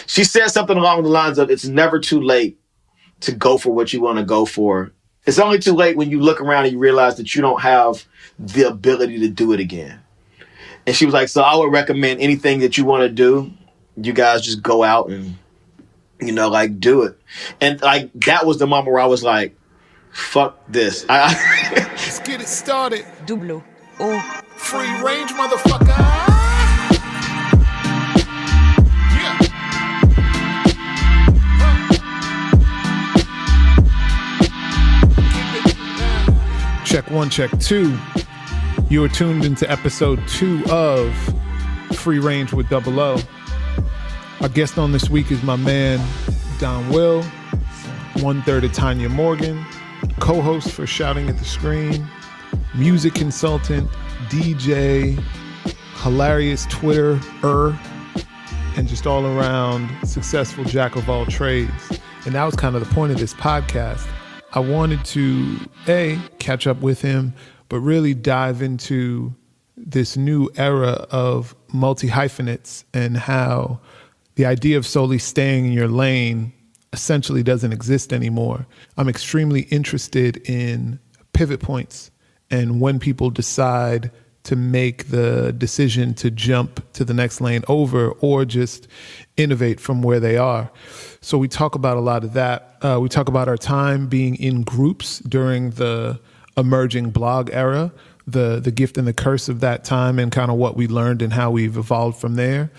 She said something along the lines of, it's never too late to go for what you want to go for. It's only too late when you look around and you realize that you don't have the ability to do it again. And she was like, so I would recommend anything that you want to do, you guys just go out and, like, do it. And, like, that was the moment where I was like, fuck this. Let's get it started. Double O. Free range, motherfucker. Yeah. Check 1, check 2. You are tuned into episode 2 of Free Range with Double O. Our guest on this week is my man, Donwill, 1/3 of Tanya Morgan, co-host for Shouting at the Screen, music consultant, DJ, hilarious Twitterer, and just all around successful jack of all trades. And that was kind of the point of this podcast. I wanted to, catch up with him, but really dive into this new era of multi-hyphenates and how the idea of solely staying in your lane essentially doesn't exist anymore. I'm extremely interested in pivot points and when people decide to make the decision to jump to the next lane over or just innovate from where they are. So we talk about a lot of that. We talk about our time being in groups during the emerging blog era, the gift and the curse of that time and kind of what we learned and how we've evolved from there.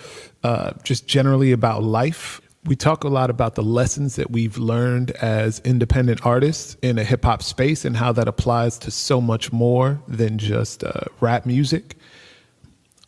Just generally about life. We talk a lot about the lessons that we've learned as independent artists in a hip hop space and how that applies to so much more than just rap music.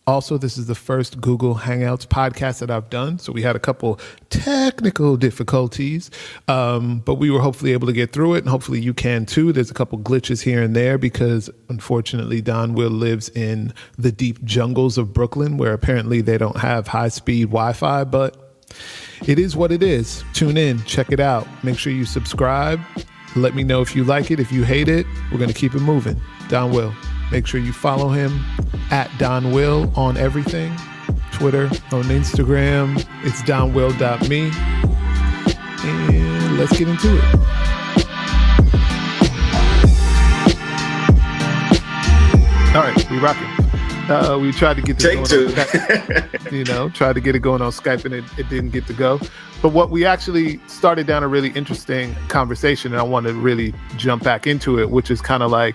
Also, this is the first Google Hangouts podcast that I've done. So we had a couple technical difficulties, but we were hopefully able to get through it, and hopefully you can too. There's a couple glitches here and there because unfortunately Donwill lives in the deep jungles of Brooklyn where apparently they don't have high-speed Wi-Fi, but it is what it is. Tune in, check it out. Make sure you subscribe. Let me know if you like it. If you hate it, we're going to keep it moving. Donwill. Make sure you follow him at Donwill on everything. Twitter, on Instagram. It's donwill.me. And let's get into it. All right, we rocking. We tried to get this going tried to get it going on Skype and it didn't get to go. But what we actually started down a really interesting conversation, and I want to really jump back into it, which is kind of like,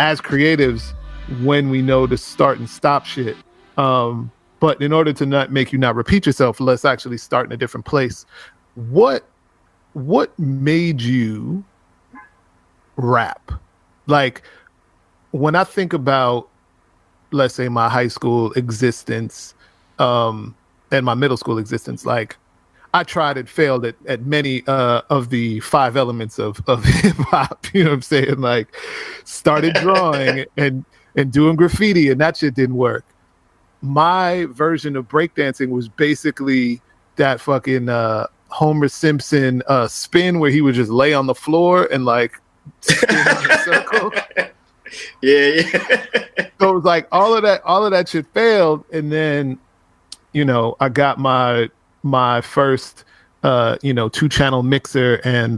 as creatives, when we know to start and stop shit. But in order to not make you not repeat yourself, let's actually start in a different place. What made you rap? Like, when I think about, let's say, my high school existence and my middle school existence, like, I tried and failed at many of the 5 elements of hip hop. You know what I'm saying? Like, started drawing and doing graffiti, and that shit didn't work. My version of breakdancing was basically that fucking Homer Simpson spin where he would just lay on the floor and like spin in a circle. Yeah. So it was like all of that shit failed, and then I got my first 2-channel mixer and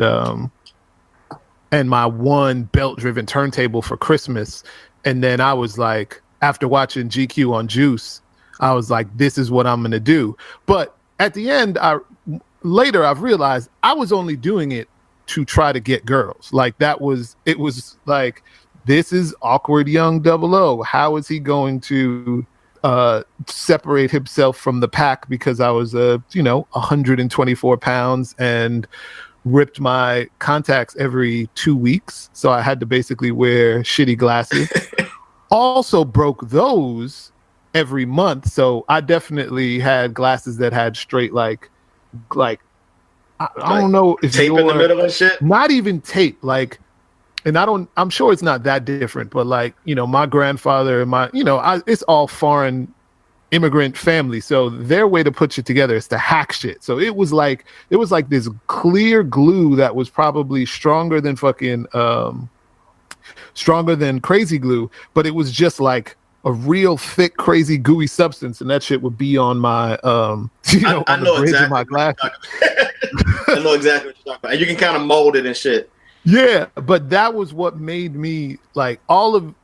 my one belt-driven turntable for Christmas. And then I was like, after watching GQ on Juice, I was like, this is what I'm gonna do. But at the end, later I've realized I was only doing it to try to get girls. Like, it was like, this is awkward young Double O. How is he going to separate himself from the pack? Because I was 124 pounds and ripped my contacts every 2 weeks, so I had to basically wear shitty glasses. Also broke those every month, so I definitely had glasses that had straight like I don't know if tape in the middle and shit. Not even tape, like. And I'm sure it's not that different, but like, my grandfather and it's all foreign immigrant family. So their way to put shit together is to hack shit. So it was like this clear glue that was probably stronger than crazy glue, but it was just like a real thick, crazy, gooey substance, and that shit would be on my, on the bridge of my glasses. I know exactly what you're talking about. And you can kind of mold it and shit. Yeah, but that was what made me like all of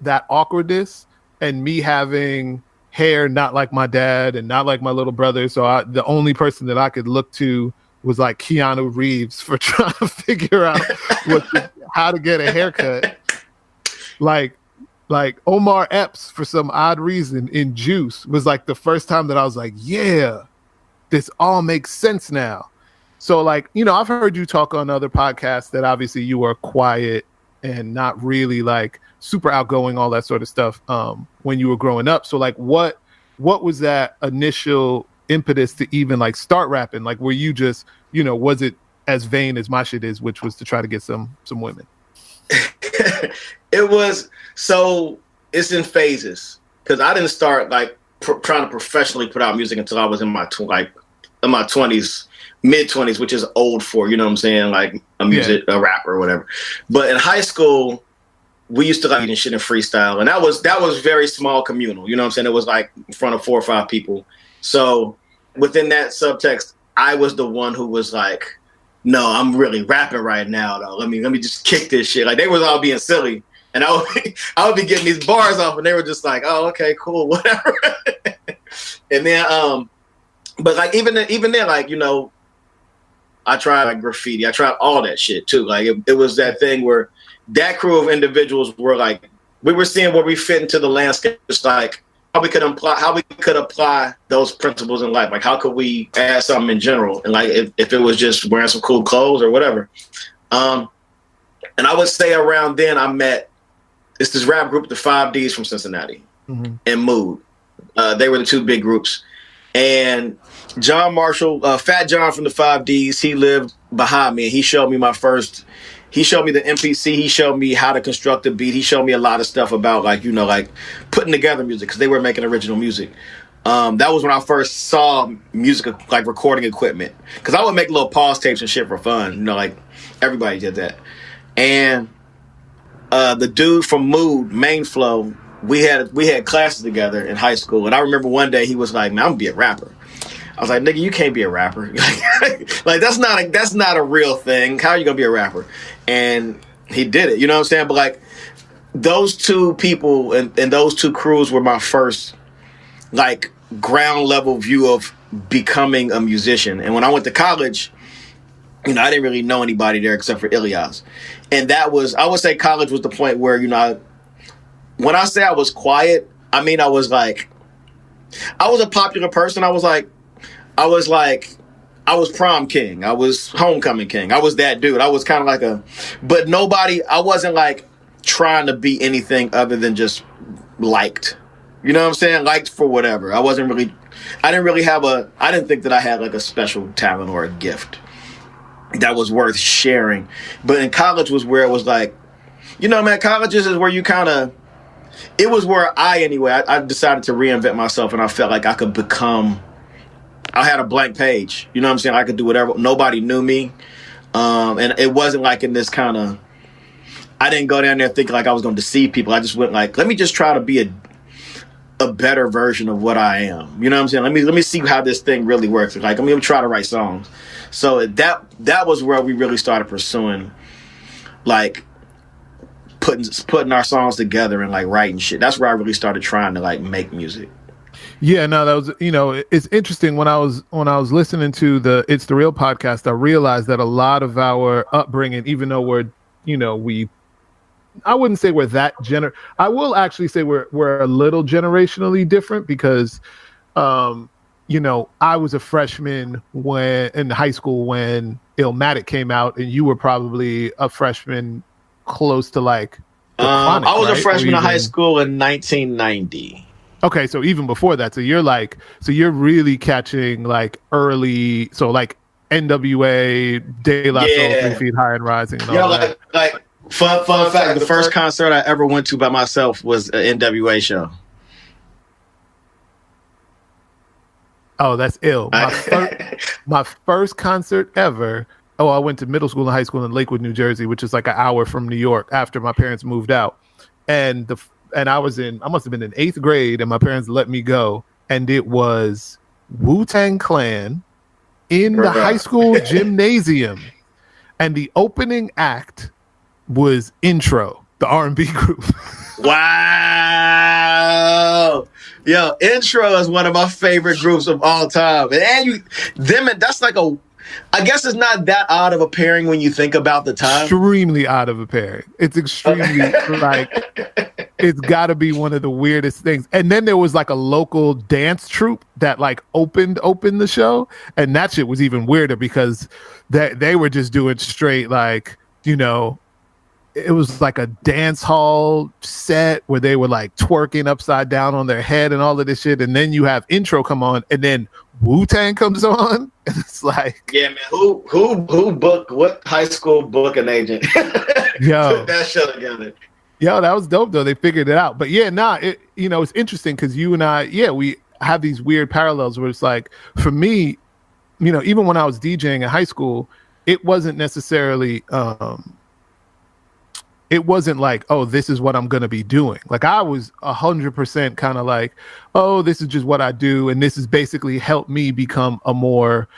that awkwardness, and me having hair not like my dad and not like my little brother. So the only person that I could look to was like Keanu Reeves for trying to figure out how to get a haircut. Like Omar Epps, for some odd reason, in Juice was like the first time that I was like, yeah, this all makes sense now. So like, I've heard you talk on other podcasts that obviously you are quiet and not really like super outgoing, all that sort of stuff when you were growing up. So like what was that initial impetus to even like start rapping? Like, were you just, was it as vain as my shit is, which was to try to get some women? It was, so it's in phases, because I didn't start like trying to professionally put out music until I was in my 20s, mid 20s, which is old for, you know what I'm saying, like a rapper or whatever. But in high school, we used to like eating shit in freestyle, and that was very small communal, you know what I'm saying? It was like in front of 4 or 5 people. So within that subtext, I was the one who was like, no, I'm really rapping right now though. Let me just kick this shit. Like, they was all being silly, and I would be getting these bars off, and they were just like, oh, okay, cool, whatever. And then but like even then, like, I tried like graffiti. I tried all that shit too. Like it was that thing where that crew of individuals were like, we were seeing where we fit into the landscape. Just like how we could apply those principles in life. Like, how could we add something in general? And like if it was just wearing some cool clothes or whatever. And I would say around then I met this rap group, the 5Ds from Cincinnati, and Mood. They were the 2 big groups. And John Marshall, Fat John from the 5Ds, he lived behind me, and he showed me the MPC. He showed me how to construct a beat. He showed me a lot of stuff about like putting together music, because they were making original music. That was when I first saw music, like recording equipment, because I would make little pause tapes and shit for fun. Like everybody did that. And the dude from Mood, Main Flow, we had classes together in high school, and I remember one day he was like, man, I'm gonna be a rapper. I was like, nigga, you can't be a rapper. Like that's not a real thing. How are you gonna be a rapper? And he did it, you know what I'm saying? But like those 2 people and those 2 crews were my first like ground level view of becoming a musician. And when I went to college, I didn't really know anybody there except for Ilyas. And I would say college was the point where, when I say I was quiet, I mean I was a popular person. I was prom king. I was homecoming king. I was that dude. I was kind of like but I wasn't like trying to be anything other than just liked. You know what I'm saying? Liked for whatever. I didn't think that I had like a special talent or a gift that was worth sharing. But in college was where it was like, man, colleges is where you kind of, it was where I decided to reinvent myself, and I felt like I had a blank page. You know what I'm saying? I could do whatever. Nobody knew me. And it wasn't like in this kind of, I didn't go down there thinking like I was going to deceive people. I just went like, let me just try to be a better version of what I am. You know what I'm saying? Let me see how this thing really works. Like, I'm going to try to write songs. So that was where we really started pursuing, like, putting our songs together and like writing shit. That's where I really started trying to like make music. Yeah, no, that was, it's interesting. When I was listening to the It's the Real podcast, I realized that a lot of our upbringing, even though we're, I wouldn't say we're that I will actually say we're a little generationally different, because, I was a freshman in high school when Illmatic came out, and you were probably a freshman close to like Chronic, I was right? a freshman in high school in 1990. Okay, so even before that, so you're really catching like early, so like NWA, De La Soul, 3 Feet High and Rising, and all that. Like fun fact: the first concert I ever went to by myself was an NWA show. Oh, that's ill. My first concert ever. Oh, I went to middle school and high school in Lakewood, New Jersey, which is like an hour from New York after my parents moved out. And and I must have been in 8th grade, and my parents let me go, and it was Wu-Tang Clan in the high school gymnasium, and the opening act was Intro, the R&B group. Wow. Yo, Intro is one of my favorite groups of all time. And that's like I guess it's not that odd of a pairing when you think about the time. Extremely odd of a pairing. It's extremely like, it's got to be one of the weirdest things. And then there was like a local dance troupe that like opened the show, and that shit was even weirder because they were just doing straight like, you know, it was like a dance hall set where they were like twerking upside down on their head and all of this shit. And then you have Intro come on, and then Wu-Tang comes on, and it's like, yeah, man, who booked what high school booking agent? Yo, put that shit together. Yo, that was dope though. They figured it out. But yeah, it's interesting because you and I, we have these weird parallels where it's like, for me, even when I was DJing in high school, it wasn't necessarily it wasn't like, oh, this is what I'm going to be doing. Like I was 100% kind of like, oh, this is just what I do. And this has basically helped me become a more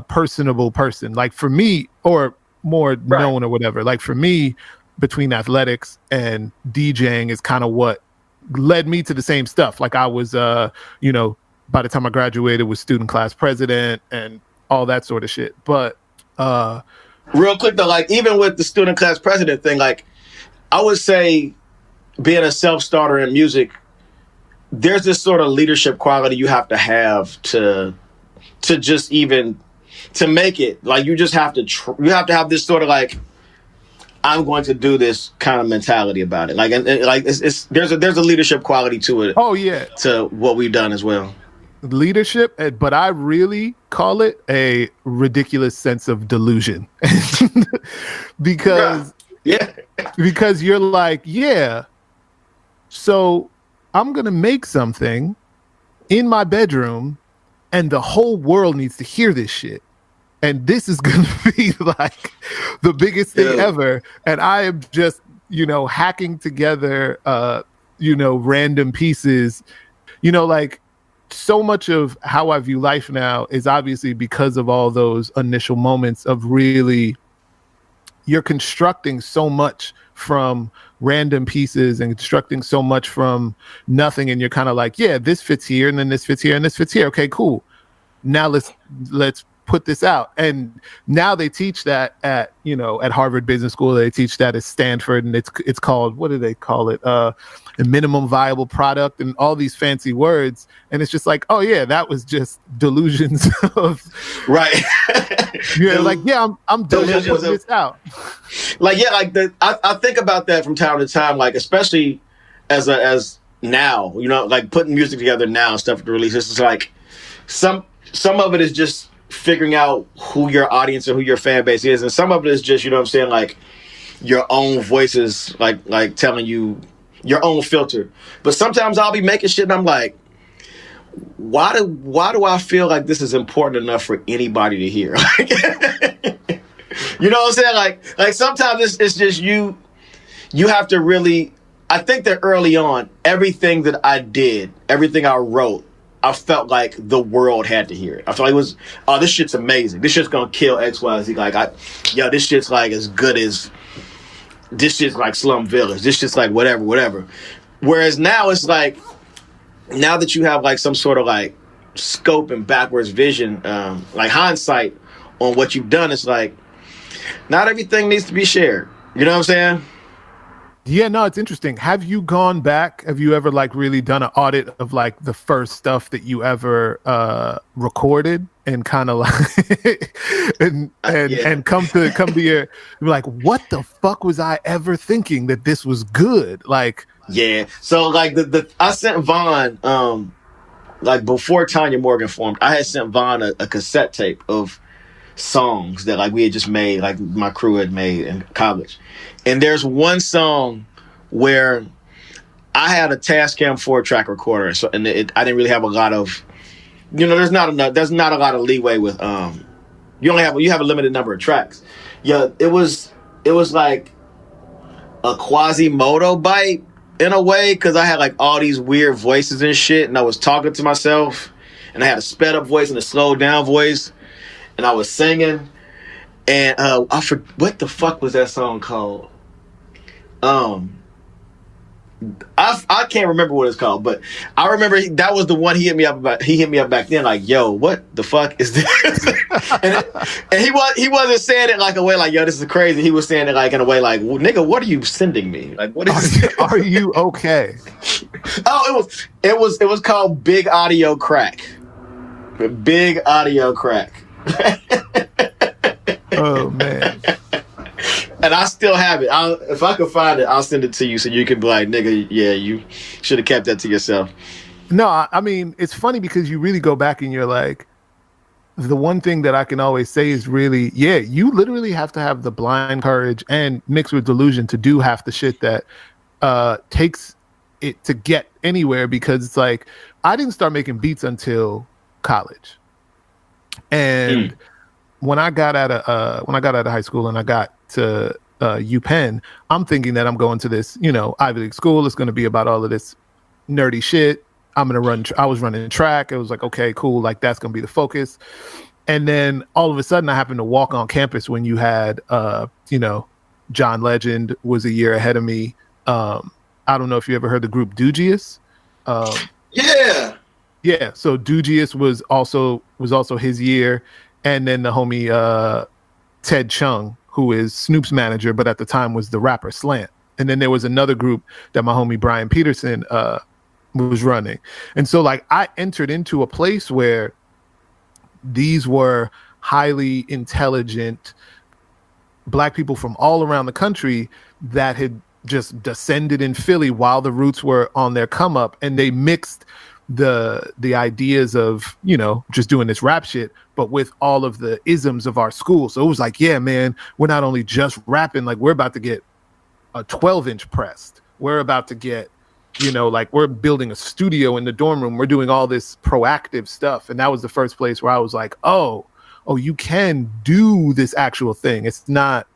personable person. Like for me, or more known or whatever. Like for me, between athletics and DJing is kind of what led me to the same stuff. Like I was, by the time I graduated, was student class president and all that sort of shit. But real quick though, like even with the student class president thing, like I would say being a self-starter in music, there's this sort of leadership quality you have to just even to make it. Like you just have to you have to have this sort of like, I'm going to do this kind of mentality about it. Like and like there's a leadership quality to it. Oh yeah, to what we've done as well. Leadership, but I really call it a ridiculous sense of delusion because. Yeah. Because you're like, so I'm going to make something in my bedroom and the whole world needs to hear this shit. And this is going to be like the biggest thing ever. And I am just, hacking together, random pieces, like so much of how I view life now is obviously because of all those initial moments of really, you're constructing so much from random pieces and constructing so much from nothing. And you're kind of like, this fits here. And then this fits here and this fits here. Okay, cool. Now let's put this out. And now they teach that at Harvard Business School. They teach that at Stanford, and it's called, what do they call it? A minimum viable product and all these fancy words. And it's just like, oh yeah, that was just delusions of right. I'm done with putting this out. Like, I think about that from time to time, like, especially as now, like putting music together now, stuff to release. This is like some of it is just figuring out who your audience and who your fan base is. And some of it is just, like your own voices, like telling you your own filter. But sometimes I'll be making shit and I'm like, why do I feel like this is important enough for anybody to hear? You know what I'm saying? Like sometimes it's just you have to really, I think that early on, everything that I did, everything I wrote, I felt like the world had to hear it. I felt like it was, oh, this shit's amazing. This shit's gonna kill X, Y, Z. Like, this shit's like as good as, this shit's like Slum Village. This shit's like whatever. Whereas now it's like, now that you have like some sort of like scope and backwards vision, like hindsight on what you've done, it's like, not everything needs to be shared. You know what I'm saying? Yeah, no, it's interesting. Have you gone back? Have you ever like really done an audit of like the first stuff that you ever recorded and kind of like and come to your like, what the fuck was I ever thinking that this was good? Like, yeah. So like I sent Vaughn like before Tanya Morgan formed, I had sent Vaughn a cassette tape of songs that like we had just made, like my crew had made in college. And there's one song where I had a Tascam 4-track recorder, so I didn't really have a lot of, there's not a lot of leeway with you have a limited number of tracks. Yeah, it was like a Quasimodo bite in a way, because I had like all these weird voices and shit, and I was talking to myself, and I had a sped up voice and a slowed down voice, and I was singing, and I forget what the fuck was that song called. I can't remember what it's called, but I remember that was the one he hit me up about. He hit me up back then, like, "Yo, what the fuck is this?" and he wasn't saying it like a way like, "Yo, this is crazy." He was saying it like in a way like, well, "Nigga, what are you sending me? Like, what is? Are you okay?" Oh, it was called Big Audio Crack. Big Audio Crack. Oh man. And I still have it. If I could find it, I'll send it to you so you can be like, nigga, yeah, you should have kept that to yourself. No, I mean, it's funny because you really go back and you're like, the one thing that I can always say is really, yeah, you literally have to have the blind courage and mixed with delusion to do half the shit that takes it to get anywhere, because it's like, I didn't start making beats until college. And when I got out of high school and I got to UPenn, I'm thinking that I'm going to this, Ivy League school. It's going to be about all of this nerdy shit. I'm going to run. I was running track. It was like, okay, cool. Like that's going to be the focus. And then all of a sudden I happened to walk on campus when you had, John Legend was a year ahead of me. I don't know if you ever heard the group Dugius. Yeah. Yeah. So Dugius was also his year. And then the homie Ted Chung, who is Snoop's manager, but at the time was the rapper Slant. And then there was another group that my homie Brian Peterson was running. And so like I entered into a place where these were highly intelligent Black people from all around the country that had just descended in Philly while the Roots were on their come up, and they mixed the ideas of, just doing this rap shit, but with all of the isms of our school. So it was like, yeah, man, we're not only just rapping, like we're about to get a 12-inch pressed. We're about to get, like we're building a studio in the dorm room. We're doing all this proactive stuff. And that was the first place where I was like, oh, you can do this actual thing. It's not,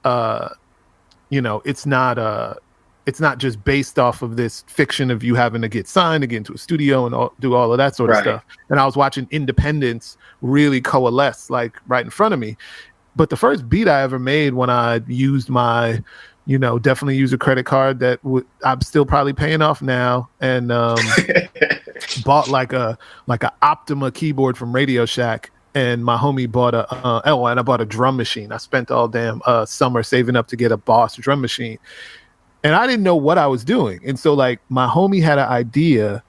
it's not just based off of this fiction of you having to get signed to get into a studio and do all of that sort of stuff. And I was watching independence really coalesce like right in front of me. But the first beat I ever made when I used my, definitely use a credit card that I'm still probably paying off now, and bought like a Optima keyboard from Radio Shack. And my homie bought and I bought a drum machine. I spent all damn summer saving up to get a Boss drum machine. And I didn't know what I was doing. And so like my homie had an idea.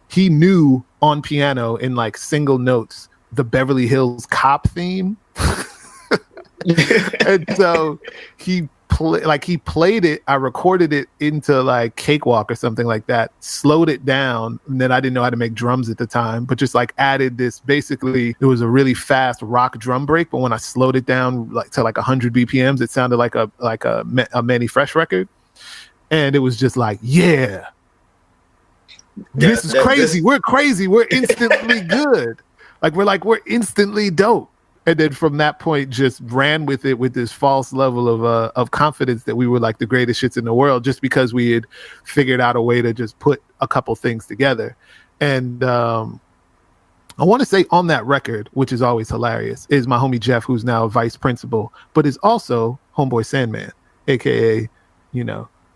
He knew on piano in like single notes, the Beverly Hills Cop theme. And so he played it. I recorded it into like Cakewalk or something like that, slowed it down. And then I didn't know how to make drums at the time, but just like added this, basically it was a really fast rock drum break. But when I slowed it down like to like 100 BPMs, it sounded like a Manny Fresh record. And it was just like, yeah, this is crazy. We're crazy. We're instantly good. We're instantly dope. And then from that point, just ran with it with this false level of confidence that we were like the greatest shits in the world, just because we had figured out a way to just put a couple things together. And I want to say on that record, which is always hilarious, is my homie Jeff, who's now a vice principal, but is also Homeboy Sandman, aka,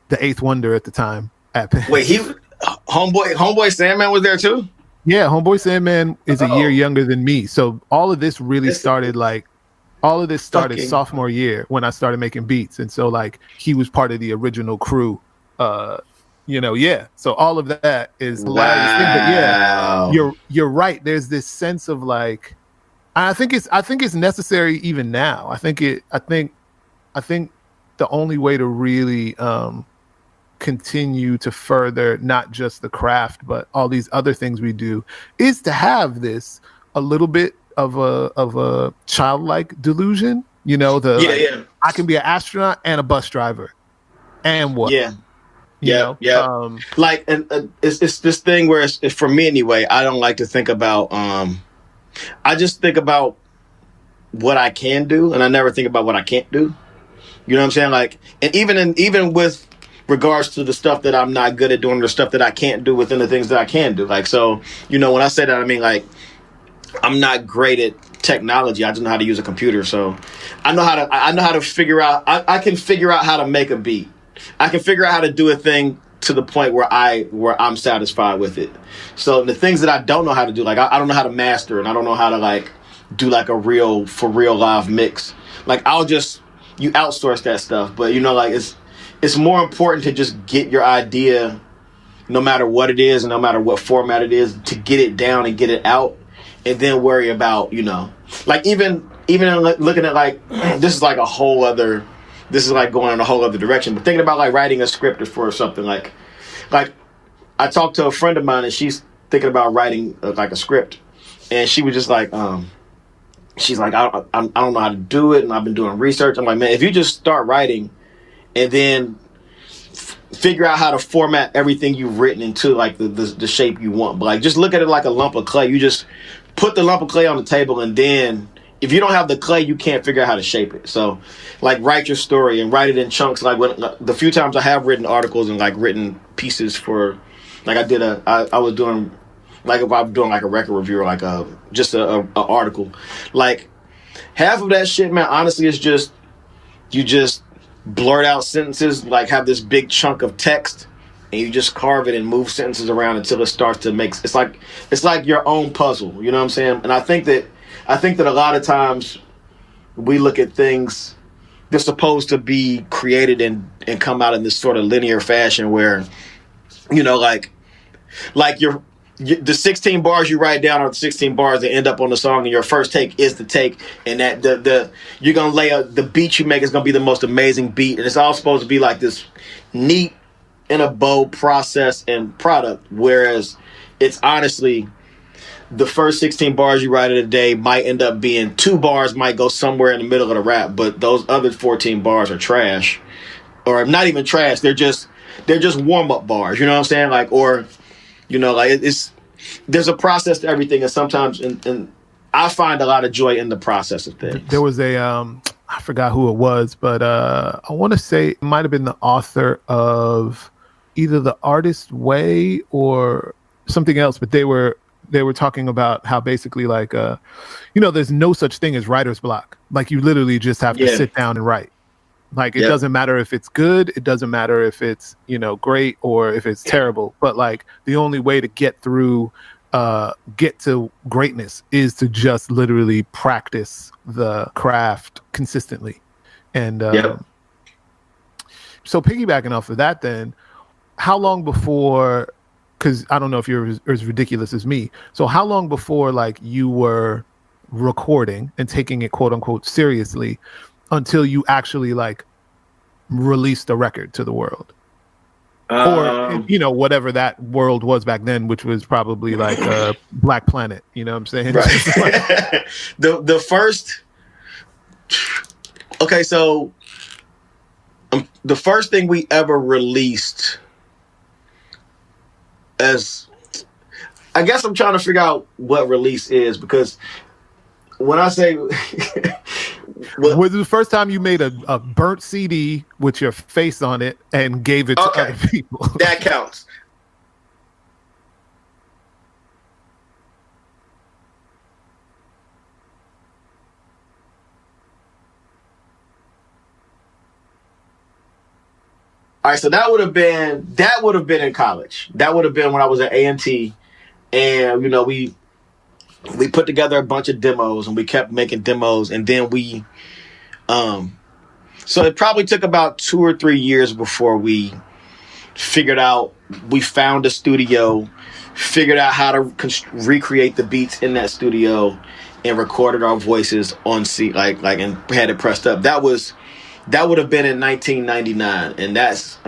the eighth wonder at the time at Penn. Wait, Homeboy Sandman was there too? Yeah, Homeboy Sandman is a year younger than me. So all of this really started sophomore year when I started making beats. And so like he was part of the original crew. Yeah. So all of that is hilarious thing. But yeah, you're right. There's this sense of like, I think it's necessary even now. I think the only way to really continue to further not just the craft but all these other things we do is to have this a little bit of a childlike delusion, I can be an astronaut and a bus driver and what like and it's this thing where it's for me anyway, I don't like to think about I just think about what I can do and I never think about what I can't do. You know what I'm saying? Like, and even with regards to the stuff that I'm not good at doing, the stuff that I can't do within the things that I can do. Like, so, you know, when I say that, I mean, like, I'm not great at technology. I just know how to use a computer. So I know how to figure out, I can figure out how to make a beat. I can figure out how to do a thing to the point where I'm satisfied with it. So the things that I don't know how to do, like, I don't know how to master, and I don't know how to, like, do, like, a real live mix. Like, you outsource that stuff. But, you know, like, it's more important to just get your idea, no matter what it is and no matter what format it is, to get it down and get it out, and then worry about, you know, like, even looking at, like, this is like going in a whole other direction, but thinking about, like, writing a script for something, like I talked to a friend of mine, and she's thinking about writing like a script, and she was just like, she's like, I don't know how to do it, and I've been doing research. I'm like, man, if you just start writing and then figure out how to format everything you've written into, like, the shape you want, but, like, just look at it like a lump of clay. You just put the lump of clay on the table, and then if you don't have the clay, you can't figure out how to shape it. So, like, write your story and write it in chunks. Like, the few times I have written articles and, like, written pieces for, like, I was doing, like, if I'm doing, like, a record review or, like, just a article, like, half of that shit, man, honestly, is just, you just blurt out sentences, like, have this big chunk of text, and you just carve it and move sentences around until it starts to make, it's like your own puzzle, you know what I'm saying? And I think that a lot of times we look at things, they're supposed to be created and come out in this sort of linear fashion where, you know, like the 16 bars you write down are the 16 bars that end up on the song, and your first take is the take, and that you're gonna lay the beat you make is gonna be the most amazing beat, and it's all supposed to be like this neat in a bow process and product, whereas it's honestly, the first 16 bars you write in a day might end up being 2 bars, might go somewhere in the middle of the rap, but those other 14 bars are trash, or not even trash. They're just warm up bars. You know what I'm saying? Like, or, you know, like, there's a process to everything, and sometimes, and I find a lot of joy in the process of things. There was I forgot who it was, but I want to say it might have been the author of either The Artist's Way or something else, but they were talking about how basically, like, you know, there's no such thing as writer's block. Like, you literally just have to sit down and write. Like, it doesn't matter if it's good. It doesn't matter if it's, you know, great or if it's terrible. But, like, the only way to get through, get to greatness is to just literally practice the craft consistently. And so piggybacking off of that, then, how long before, because I don't know if you're as ridiculous as me. So how long before, like, you were recording and taking it, quote unquote, seriously, until you actually, like, released a record to the world? Or, you know, whatever that world was back then, which was probably like Black Planet, you know what I'm saying? Right. The first, okay, so the first thing we ever released, as, I guess I'm trying to figure out what release is, because when I say was it the first time you made a burnt CD with your face on it and gave it to other people? That counts. All right, so that would have been in college. That would have been when I was at A&T, and, you know, we put together a bunch of demos, and we kept making demos, and then so it probably took about 2 or 3 years before we found a studio, figured out how to recreate the beats in that studio, and recorded our voices on and had it pressed up. That would have been in 1999, and that's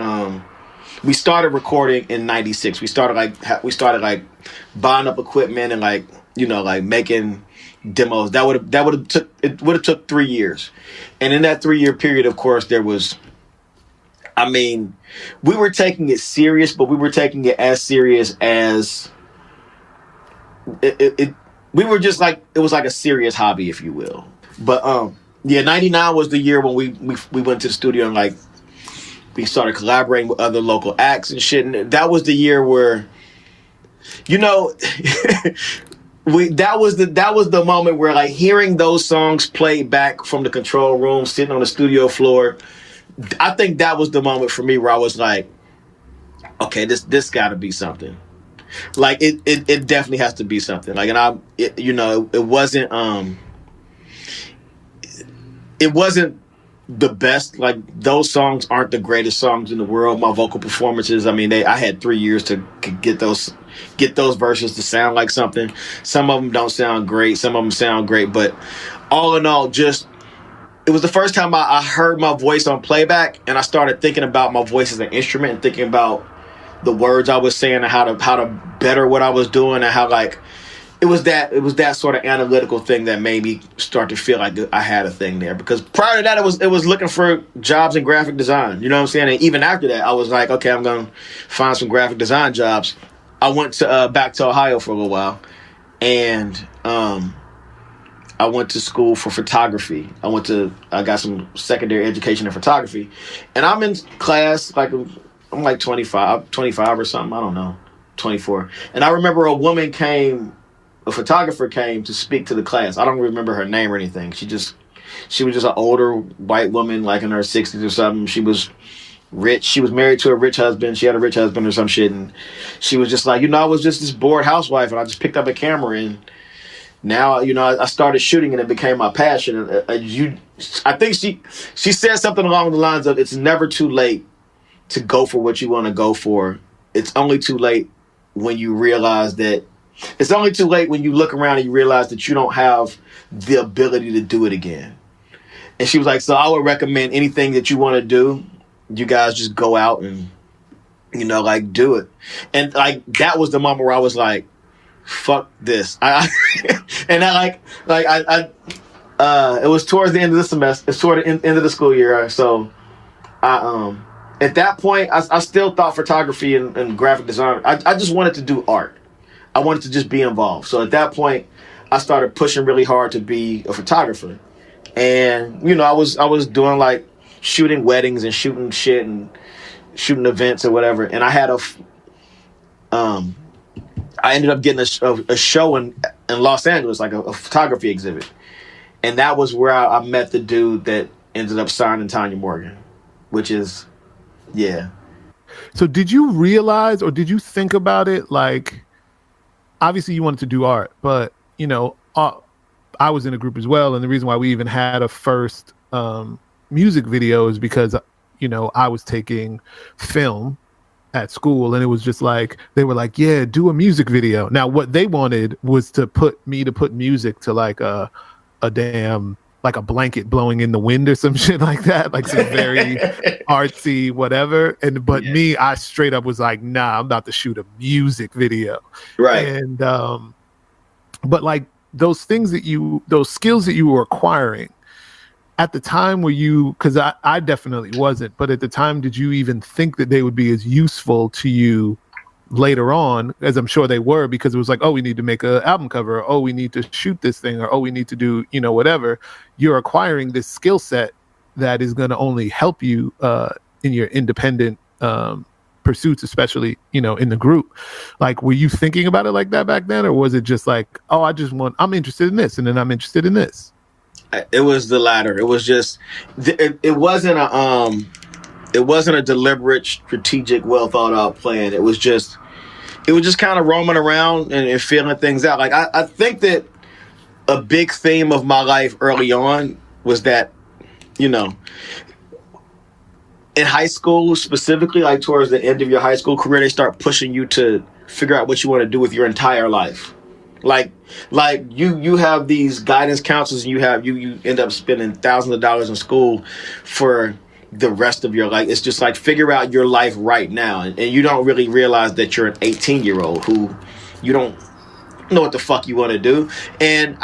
we started recording in 96. We started buying up equipment and, like, you know, like, making demos. That would have took 3 years. And in that 3-year period, of course, there was, I mean, we were taking it serious, but we were taking it as serious as we were just like, it was like a serious hobby, if you will. But 99 was the year when we went to the studio and, like, We started collaborating with other local acts and shit. And that was the year where, you know, that was the moment where, like, hearing those songs played back from the control room, sitting on the studio floor, I think that was the moment for me where I was like, okay, this got to be something. Like, it definitely has to be something. Like, and it wasn't the best. Like, those songs aren't the greatest songs in the world. My vocal performances, I mean, I had 3 years to get those verses to sound like something. Some of them don't sound great. Some of them sound great. But all in all, it was the first time I heard my voice on playback, and I started thinking about my voice as an instrument and thinking about the words I was saying and how to better what I was doing, and how, like, it was that sort of analytical thing that made me start to feel like I had a thing there. Because prior to that, it was looking for jobs in graphic design. You know what I'm saying? And even after that, I was like, okay, I'm gonna find some graphic design jobs. I went to back to Ohio for a little while, and I went to school for photography. I got some secondary education in photography, and I'm in class, like, I'm like 25 or something. I don't know, 24. And I remember a photographer came to speak to the class. I don't remember her name or anything. She was just an older white woman, like in her 60s or something. She was rich. She was married to a rich husband. She had a rich husband or some shit. And she was just like, I was just this bored housewife, and I just picked up a camera, and now, I started shooting, and it became my passion. I think she said something along the lines of, it's never too late to go for what you want to go for. It's only too late when you realize that it's only too late when you look around and you realize that you don't have the ability to do it again. And she was like, so I would recommend anything that you want to do, you guys just go out and, like, do it. And, like, that was the moment where I was like, fuck this. It was towards the end of the semester. It's toward the end of the school year. So at that point, I still thought photography and graphic design. I just wanted to do art. I wanted to just be involved. So at that point, I started pushing really hard to be a photographer. And, I was doing, like, shooting weddings and shooting shit and shooting events or whatever. And I had I ended up getting a show in Los Angeles, like a photography exhibit. And that was where I met the dude that ended up signing Tanya Morgan, which is, yeah. So did you realize, or did you think about it, like, obviously you wanted to do art, but, I was in a group as well. And the reason why we even had a first music video is because, I was taking film at school, and it was just like, they were like, yeah, do a music video. Now, what they wanted was to put music to, like, a damn, like, a blanket blowing in the wind or some shit like that, like some very artsy whatever. But me, I straight up was like, nah, I'm about to shoot a music video. Right. And but, like, those skills that you were acquiring at the time, were you, because I definitely wasn't, but at the time, did you even think that they would be as useful to you later on, as I'm sure they were, because it was like, oh, we need to make an album cover, or, oh, we need to shoot this thing, or, oh, we need to do, whatever. You're acquiring this skill set that is going to only help you in your independent pursuits, especially, in the group. Like, were you thinking about it like that back then, or was it just like, oh, I'm interested in this, and then I'm interested in this? It was the latter. It was just, it wasn't a deliberate, strategic, well thought out plan. It was just kind of roaming around and feeling things out. Like, I think that a big theme of my life early on was that, in high school specifically, like towards the end of your high school career, they start pushing you to figure out what you want to do with your entire life. Like you have these guidance counselors, and you end up spending thousands of dollars in school for the rest of your life. It's just like, figure out your life right now. And you don't really realize that you're an 18-year-old who you don't know what the fuck you want to do. And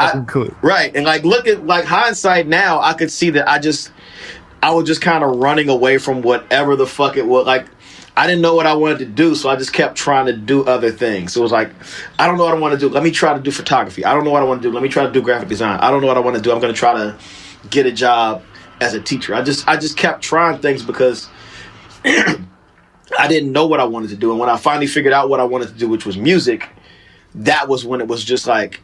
right. And, like, look at, like, hindsight now, I could see that I was just kind of running away from whatever the fuck it was. Like, I didn't know what I wanted to do, so I just kept trying to do other things. So it was like, I don't know what I want to do. Let me try to do photography. I don't know what I want to do. Let me try to do graphic design. I don't know what I want to do. I'm going to try to get a job as a teacher. I just kept trying things because I didn't know what I wanted to do. And when I finally figured out what I wanted to do, which was music, that was when it was just like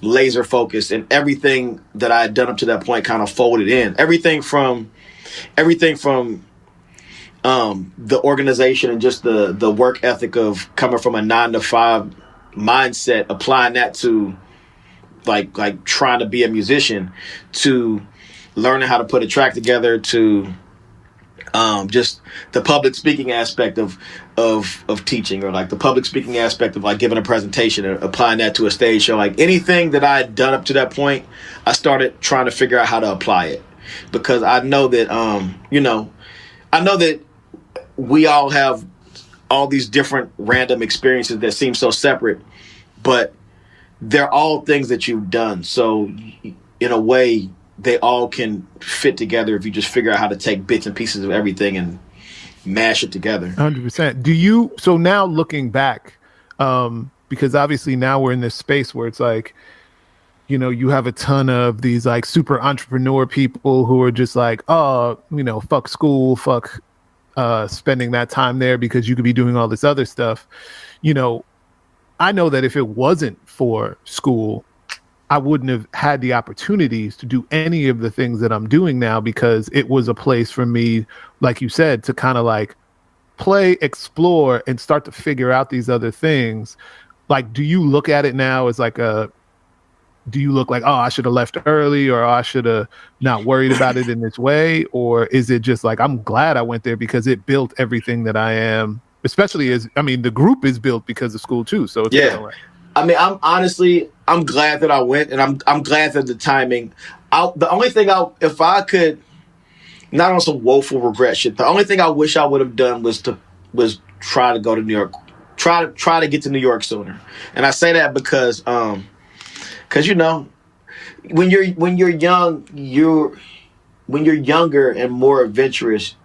laser focused, and everything that I had done up to that point kind of folded in. Everything from the organization and just the work ethic of coming from a 9-to-5 mindset, applying that to like trying to be a musician, to learning how to put a track together, to just the public speaking aspect of teaching, or like the public speaking aspect of like giving a presentation and applying that to a stage show. Like anything that I had done up to that point, I started trying to figure out how to apply it, because I know that I know that we all have all these different random experiences that seem so separate, but they're all things that you've done. So in a way, they all can fit together if you just figure out how to take bits and pieces of everything and mash it together. 100%. So now looking back, because obviously now we're in this space where it's like, you have a ton of these like super entrepreneur people who are just like, oh, fuck school, fuck spending that time there because you could be doing all this other stuff. I know that if it wasn't for school, I wouldn't have had the opportunities to do any of the things that I'm doing now, because it was a place for me, like you said, to kind of like play, explore, and start to figure out these other things. Like, do you look at it now as like do you look like, oh, I should have left early, or I should have not worried about it in this way? Or is it just like, I'm glad I went there because it built everything that I am, especially the group is built because of school too. So it's yeah. I'm glad that I went, and I'm glad that the timing. The only thing if I could, not on some woeful regret shit, the only thing I wish I would have done was try to go to New York, try to get to New York sooner. And I say that because when you're young, when you're younger and more adventurous,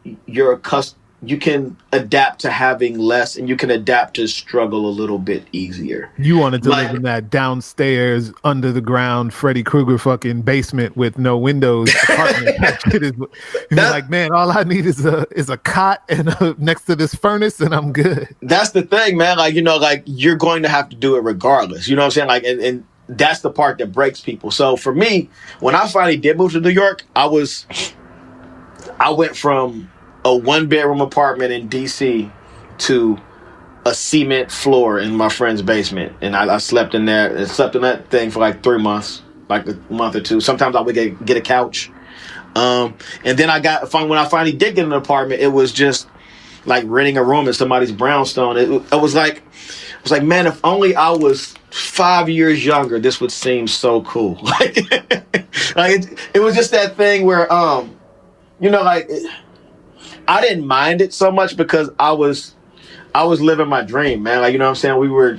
you can adapt to having less, and you can adapt to struggle a little bit easier. You wanted to live in that downstairs, under the ground, Freddy Krueger fucking basement with no windows apartment. You're like, man, all I need is a cot and next to this furnace, and I'm good. That's the thing, man. Like, you're going to have to do it regardless. You know what I'm saying? Like, and that's the part that breaks people. So for me, when I finally did move to New York, I went from a 1-bedroom apartment in DC to a cement floor in my friend's basement. And I slept in there and slept in that thing for like 3 months, like a month or two. Sometimes I would get a couch. And then when I finally did get an apartment, it was just like renting a room in somebody's brownstone. It was like, man, if only I was 5 years younger, this would seem so cool. It was just that thing where, I didn't mind it so much because I was living my dream, man. Like, you know what I'm saying? We were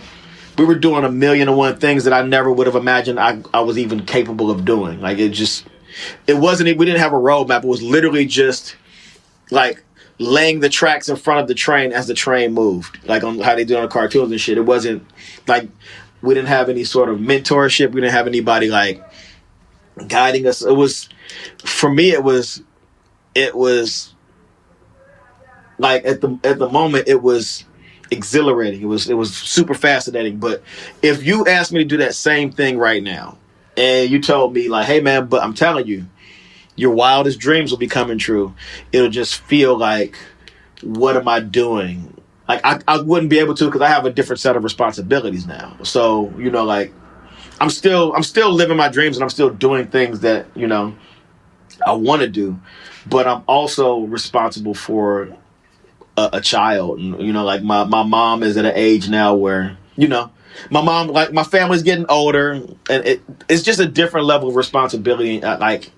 doing 1,000,001 things that I never would have imagined I was even capable of doing. Like, we didn't have a roadmap. It was literally just like laying the tracks in front of the train as the train moved, like on how they do on the cartoons and shit. It wasn't like we didn't have any sort of mentorship. We didn't have anybody like guiding us. For me, it was like at the moment, it was exhilarating. It was super fascinating. But if you asked me to do that same thing right now, and you told me like, hey man, but I'm telling you, your wildest dreams will be coming true, it'll just feel like, what am I doing? Like I wouldn't be able to, because I have a different set of responsibilities now. So, like I'm still living my dreams, and I'm still doing things that, I want to do, but I'm also responsible for a child. And, like my mom is at an age now where, my mom, like my family's getting older, and it's just a different level of responsibility. Like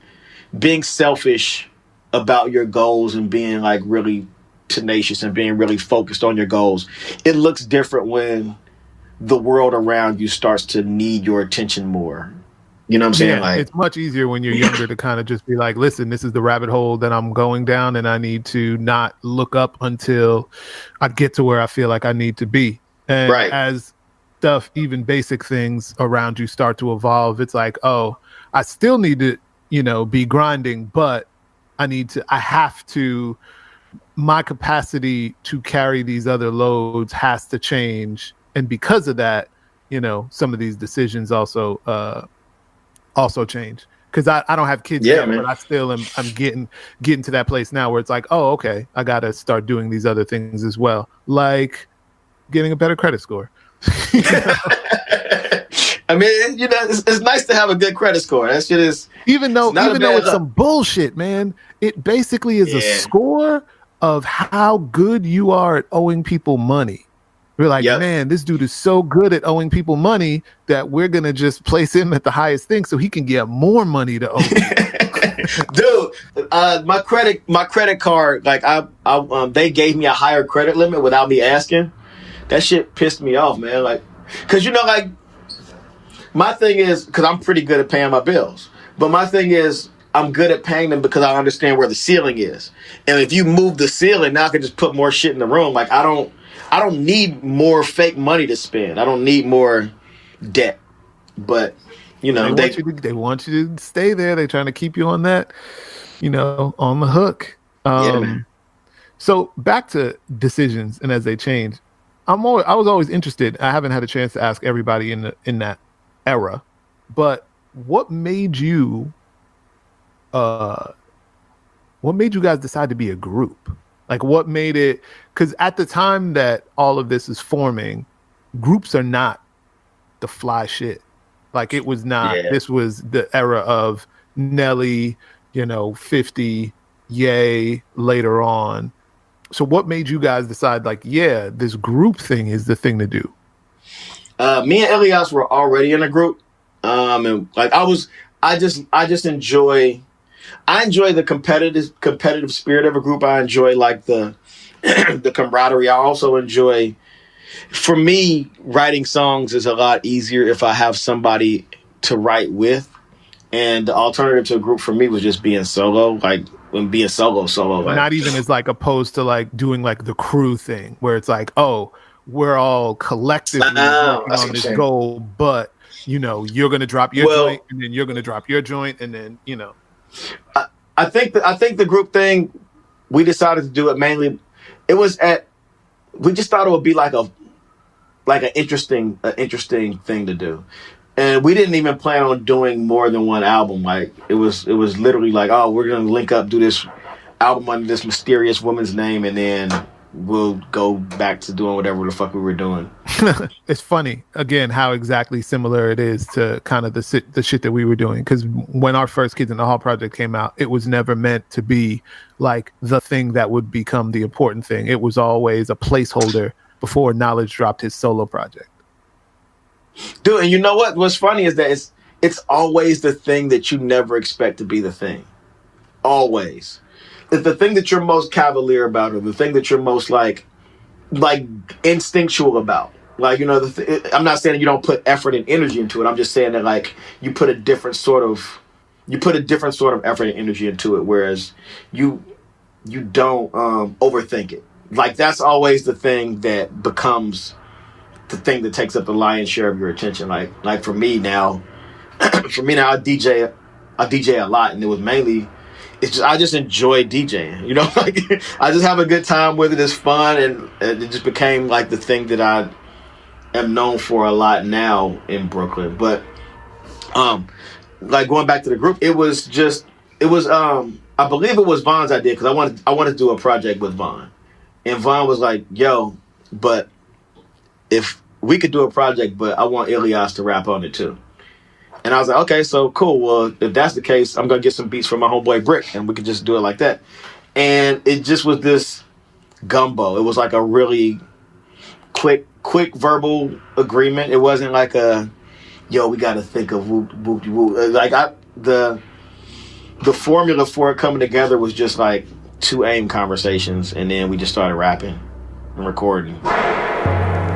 being selfish about your goals and being like really tenacious and being really focused on your goals. It looks different when the world around you starts to need your attention more. You know what I'm saying? Yeah, like, it's much easier when you're younger to kind of just be like, listen, this is the rabbit hole that I'm going down, and I need to not look up until I get to where I feel like I need to be. And right. As stuff, even basic things around you start to evolve, it's like, oh, I still need to, be grinding, but I have to my capacity to carry these other loads has to change, and because of that, you know, some of these decisions also change. Because I don't have kids yet, but I still I'm getting to that place now where it's like, oh, okay, I got to start doing these other things as well, like getting a better credit score. I mean, you know, it's nice to have a good credit score. That shit is even though it's some bullshit, man. It basically is a score of how good you are at owing people money. We're like, man, this dude is so good at owing people money that we're gonna just place him at the highest thing so he can get more money to owe. Dude, my credit card, like they gave me a higher credit limit without me asking. That shit pissed me off, man. Like, cause you know, like my thing is, cause I'm pretty good at paying my bills, but my thing is, I'm good at paying them because I understand where the ceiling is. And if you move the ceiling, now I can just put more shit in the room. Like I don't need more fake money to spend. I don't need more debt. But, you know, they want you to stay there. They're trying to keep you on that, you know, on the hook. So back to decisions and as they change, I was always interested. I haven't had a chance to ask everybody in that era, but what made you guys decide to be a group? Like, what made it? Because at the time that all of this is forming, groups are not the fly shit. Like, it was not. Yeah. This was the era of Nelly, you know, 50, Ye later on. So what made you guys decide, like, yeah, this group thing is the thing to do? Me and Elias were already in a group. And like I just enjoy the competitive spirit of a group. I enjoy like the the camaraderie. I also enjoy, for me, writing songs is a lot easier if I have somebody to write with. And the alternative to a group for me was just being solo, like when being solo. Like, not even as like opposed to like doing like the crew thing where it's like, oh, we're all collectively working on this goal, but you know, you're going to drop your joint and then you're going to drop your joint. And then, you know, I think the group thing, we decided to do it mainly. We just thought it would be like an interesting thing to do. And we didn't even plan on doing more than one album. Like it was literally like, oh, we're going to link up, do this album under this mysterious woman's name. And then we'll go back to doing whatever the fuck we were doing. It's funny, again, how exactly similar it is to kind of the shit that we were doing. Because when our first Kids in the Hall project came out, it was never meant to be like the thing that would become the important thing. It was always a placeholder before Knowledge dropped his solo project. Dude, and you know what? What's funny is that it's always the thing that you never expect to be the thing. Always. It's the thing that you're most cavalier about, or the thing that you're most like instinctual about. Like, you know, I'm not saying that you don't put effort and energy into it. I'm just saying that like you put a different sort of effort and energy into it, whereas you don't overthink it. Like that's always the thing that becomes the thing that takes up the lion's share of your attention. Like for me now, I DJ a lot, and it was mainly. I just enjoy DJing, you know, like I just have a good time with it. It's fun. And it just became like the thing that I am known for a lot now in Brooklyn. But, like going back to the group, I believe it was Von's idea. Cause I wanted to do a project with Von, and Von was like, yo, but if we could do a project, but I want Elias to rap on it too. And I was like, okay, so cool. Well, if that's the case, I'm going to get some beats from my homeboy Brick, and we could just do it like that. And it just was this gumbo. It was like a really quick verbal agreement. It wasn't like we got to think of whoop, whoop, whoop. Like the formula for it coming together was just like 2 AIM conversations, and then we just started rapping and recording.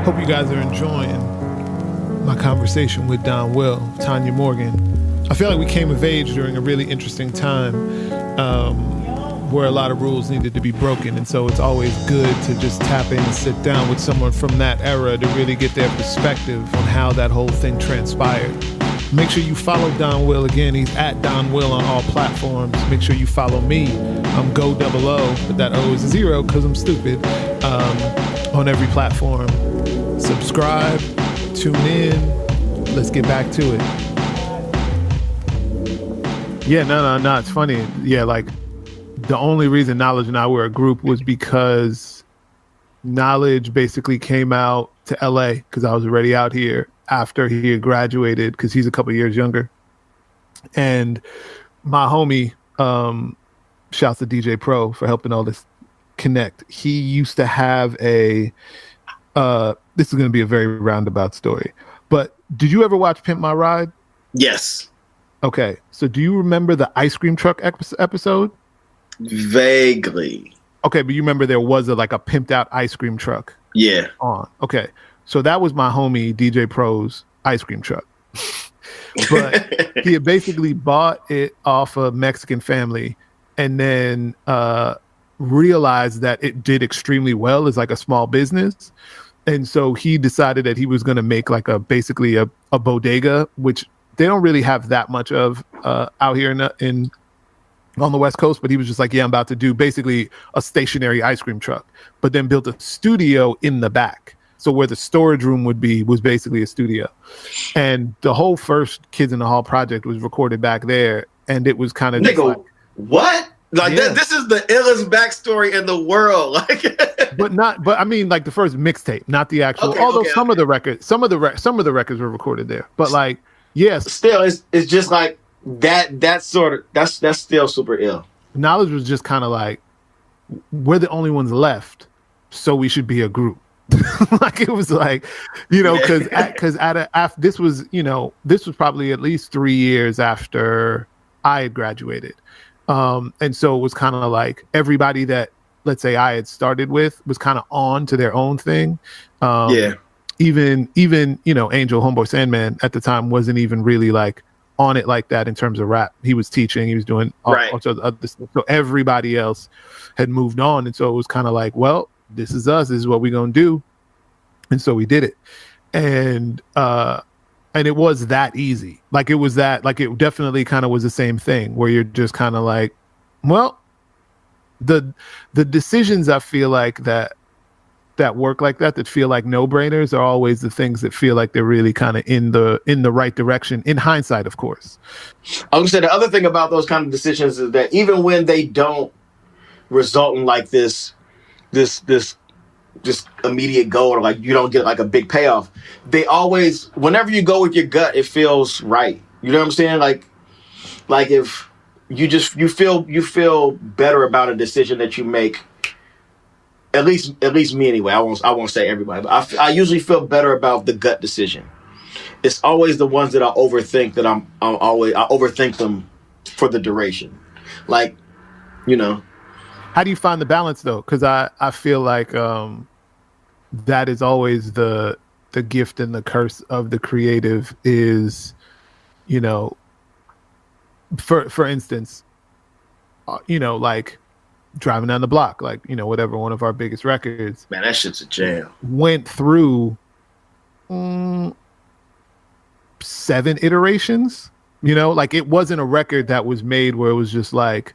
Hope you guys are enjoying my conversation with Donwill, Tanya Morgan. I feel like we came of age during a really interesting time where a lot of rules needed to be broken, and so it's always good to just tap in and sit down with someone from that era to really get their perspective on how that whole thing transpired. Make sure you follow Donwill. Again, he's at Donwill on all platforms. Make sure you follow me. I'm Go Double O, but that O is a 0 because I'm stupid. On every platform. Subscribe, tune in. Let's get back to it. Yeah, no. It's funny. Yeah, like the only reason Knowledge and I were a group was because Knowledge basically came out to LA because I was already out here after he had graduated, because he's a couple years younger. And my homie, shouts to DJ Pro for helping all this connect. He used to have a, this is going to be a very roundabout story, but did you ever watch Pimp My Ride? Yes. Okay. So do you remember the ice cream truck episode? Vaguely. Okay. But you remember there was a pimped out ice cream truck. Yeah. On. Okay. So that was my homie DJ Pro's ice cream truck. But he had basically bought it off a Mexican family and then realized that it did extremely well as like a small business. And so he decided that he was going to make like basically a bodega, which they don't really have that much of out here in on the West Coast. But he was just like, yeah, I'm about to do basically a stationary ice cream truck, but then built a studio in the back. So where the storage room would be was basically a studio. And the whole first Kids in the Hall project was recorded back there. And it was kind of nigga, what? Like that, this is the illest backstory in the world. Like, but I mean, like the first mixtape, not the actual. Although some of the records were recorded there. But like, yes, still, it's just like that sort of that's still super ill. Knowledge was just kind of like, we're the only ones left, so we should be a group. Like it was like, because this was probably at least 3 years after I had graduated. And so it was kind of like everybody that, let's say, I had started with was kind of on to their own thing. Even Angel Homeboy Sandman at the time wasn't even really like on it like that in terms of rap. He was teaching, he was doing all sorts of other stuff. So everybody else had moved on. And so it was kind of like, well, this is us, this is what we're going to do. And so we did it. And it was that easy. Like it was that, like it definitely kind of was the same thing where you're just kind of like, well, the decisions I feel like that work like that feel like no-brainers are always the things that feel like they're really kind of in the right direction, in hindsight, of course. I was gonna say the other thing about those kind of decisions is that even when they don't result in like this immediate goal, or like you don't get like a big payoff, they always, whenever you go with your gut, it feels right. You know what I'm saying? Like if you feel better about a decision that you make. At least me anyway. I won't say everybody, but I usually feel better about the gut decision. It's always the ones that I overthink that I overthink them for the duration. Like, How do you find the balance though? Because I feel like that is always the gift and the curse of the creative is, for instance, like Driving Down the Block, like, whatever, one of our biggest records. Man, that shit's a jam. Went through 7 iterations, like it wasn't a record that was made where it was just like,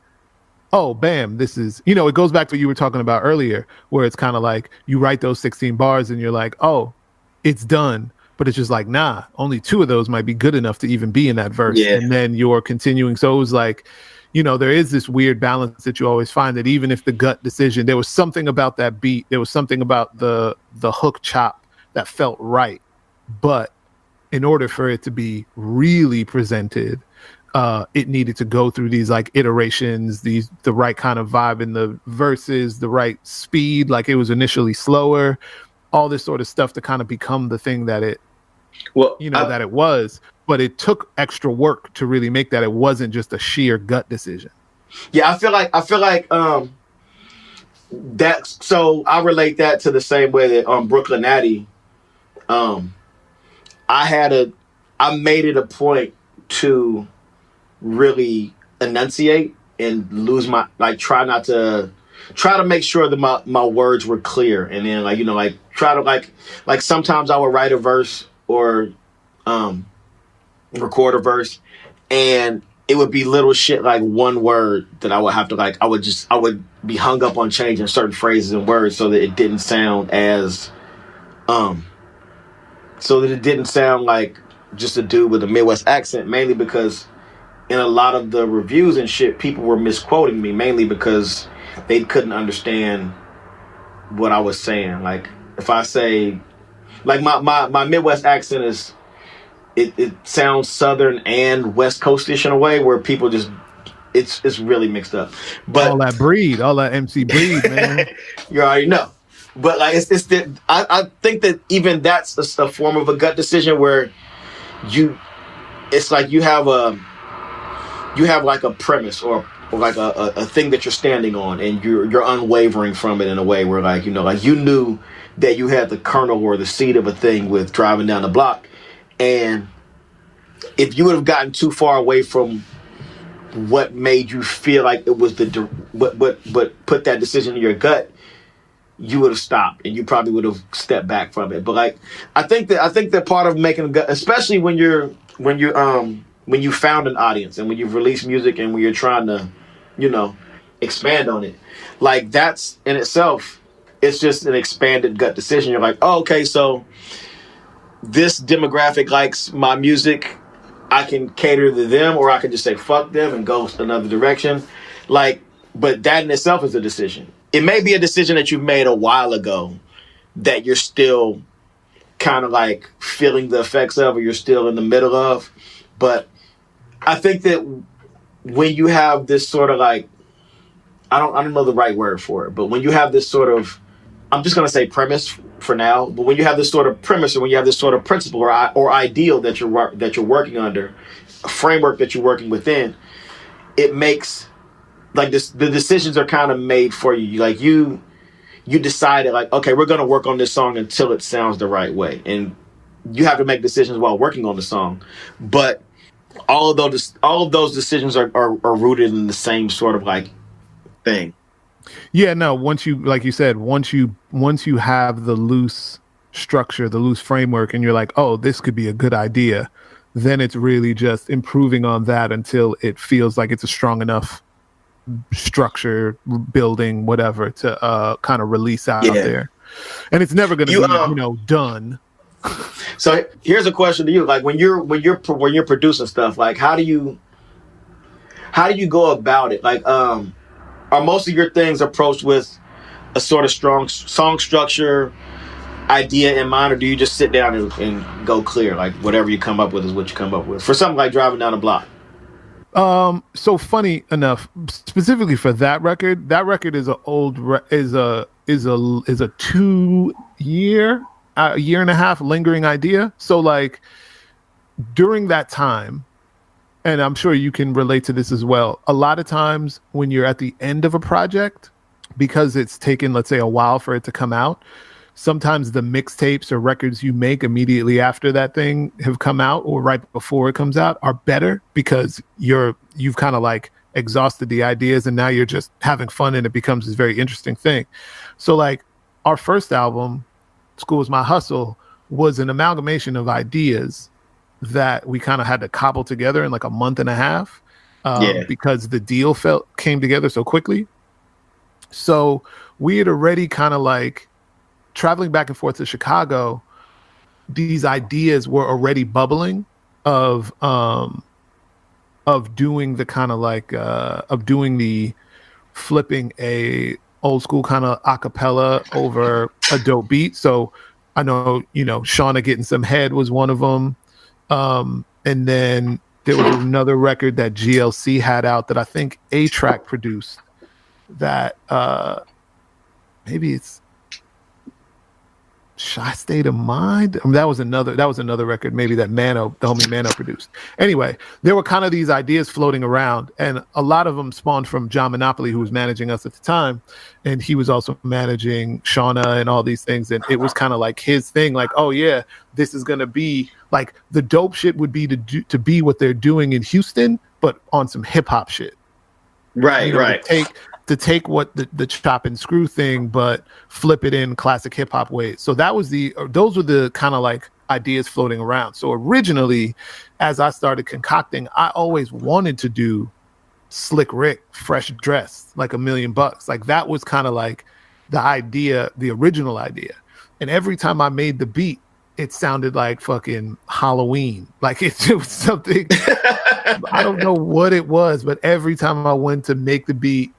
oh, bam, this is, it goes back to what you were talking about earlier, where it's kind of like you write those 16 bars and you're like, oh, it's done. But it's just like, nah, only 2 of those might be good enough to even be in that verse. Yeah. And then you're continuing. So it was like, there is this weird balance that you always find that even if the gut decision, there was something about that beat, there was something about the hook chop that felt right. But in order for it to be really presented, it needed to go through these like iterations, the right kind of vibe in the verses, the right speed, like it was initially slower, all this sort of stuff to kind of become the thing that it, that it was. But it took extra work to really make that. It wasn't just a sheer gut decision. Yeah, I feel like that's, so I relate that to the same way that Brooklyn Natty, I made it a point to really enunciate and lose my, like, try to make sure that my words were clear. And then try to like sometimes I would write a verse or record a verse, and it would be little shit like one word that I would have to like. I would be hung up on changing certain phrases and words so that it didn't sound as, so that it didn't sound like just a dude with a Midwest accent. Mainly because in a lot of the reviews and shit, people were misquoting me mainly because they couldn't understand what I was saying. Like if I say, like my Midwest accent is, it sounds Southern and West Coastish in a way where people just, it's really mixed up. But all that MC Breed, man. You already know. But like it's I think that even that's a form of a gut decision where it's like you have like a premise or like a thing that you're standing on, and you're unwavering from it in a way where like, you know, like you knew that you had the kernel or the seed of a thing with driving down the block, and if you would have gotten too far away from what made you feel like it was what put that decision in your gut, you would have stopped and you probably would have stepped back from it. But like I think that part of making a gut, especially when you found an audience and when you've released music and when you're trying to, you know, expand on it, like that's in itself, it's just an expanded gut decision. You're like, oh, okay, so this demographic likes my music. I can cater to them, or I can just say fuck them and go another direction. Like, but that in itself is a decision. It may be a decision that you made a while ago that you're still kind of like feeling the effects of, or you're still in the middle of. But I think that when you have this sort of like, I don't know the right word for it, but when you have this sort of, I'm just going to say premise for now, but when you have this sort of premise, or when you have this sort of principle or ideal that you're working under, a framework that you're working within, it makes like this, the decisions are kind of made for you. Like you decided like, okay, we're going to work on this song until it sounds the right way. And you have to make decisions while working on the song. But all of those decisions are rooted in the same sort of like thing. Yeah, no, once you, like you said, once you have the loose structure, the loose framework, and you're like, oh, this could be a good idea, then it's really just improving on that until it feels like it's a strong enough structure, building, whatever, to kind of release out there. And it's never going to be, done. So here's a question to you: like when you're producing stuff, like how do you go about it? Like, are most of your things approached with a sort of strong song structure idea in mind, or do you just sit down and go clear? Like whatever you come up with is what you come up with. For something like Driving Down the Block. So funny enough, specifically for that record is a 2 year, a year and a half lingering idea. So like during that time, and I'm sure you can relate to this as well, a lot of times when you're at the end of a project, because it's taken, let's say, a while for it to come out, sometimes the mixtapes or records you make immediately after that thing have come out or right before it comes out are better because you've kind of like exhausted the ideas and now you're just having fun and it becomes this very interesting thing. So like our first album, School Is My Hustle, was an amalgamation of ideas that we kind of had to cobble together in like a month and a half because the deal came together so quickly. So we had already kind of like traveling back and forth to Chicago. These ideas were already bubbling of doing the kind of like of doing the flipping a old school kind of acapella over a dope beat. So I know, Shauna Getting Some Head was one of them. And then there was another record that GLC had out that I think A-Track produced that maybe it's Shy State of Mind. I mean, that was another record maybe that the homie Mano produced. Anyway, there were kind of these ideas floating around, and a lot of them spawned from John Monopoly, who was managing us at the time, and he was also managing Shauna and all these things, and it was kind of like his thing, like, oh yeah, this is gonna be like the dope shit would be to be what they're doing in Houston, but on some hip hop shit. Right, right. To take what the chop and screw thing, but flip it in classic hip hop ways. So those were the kind of like ideas floating around. So originally, as I started concocting, I always wanted to do Slick Rick, Fresh Dress, like $1 million. Like that was kind of like the idea, the original idea. And every time I made the beat, it sounded like fucking Halloween. Like it was something, I don't know what it was, but every time I went to make the beat,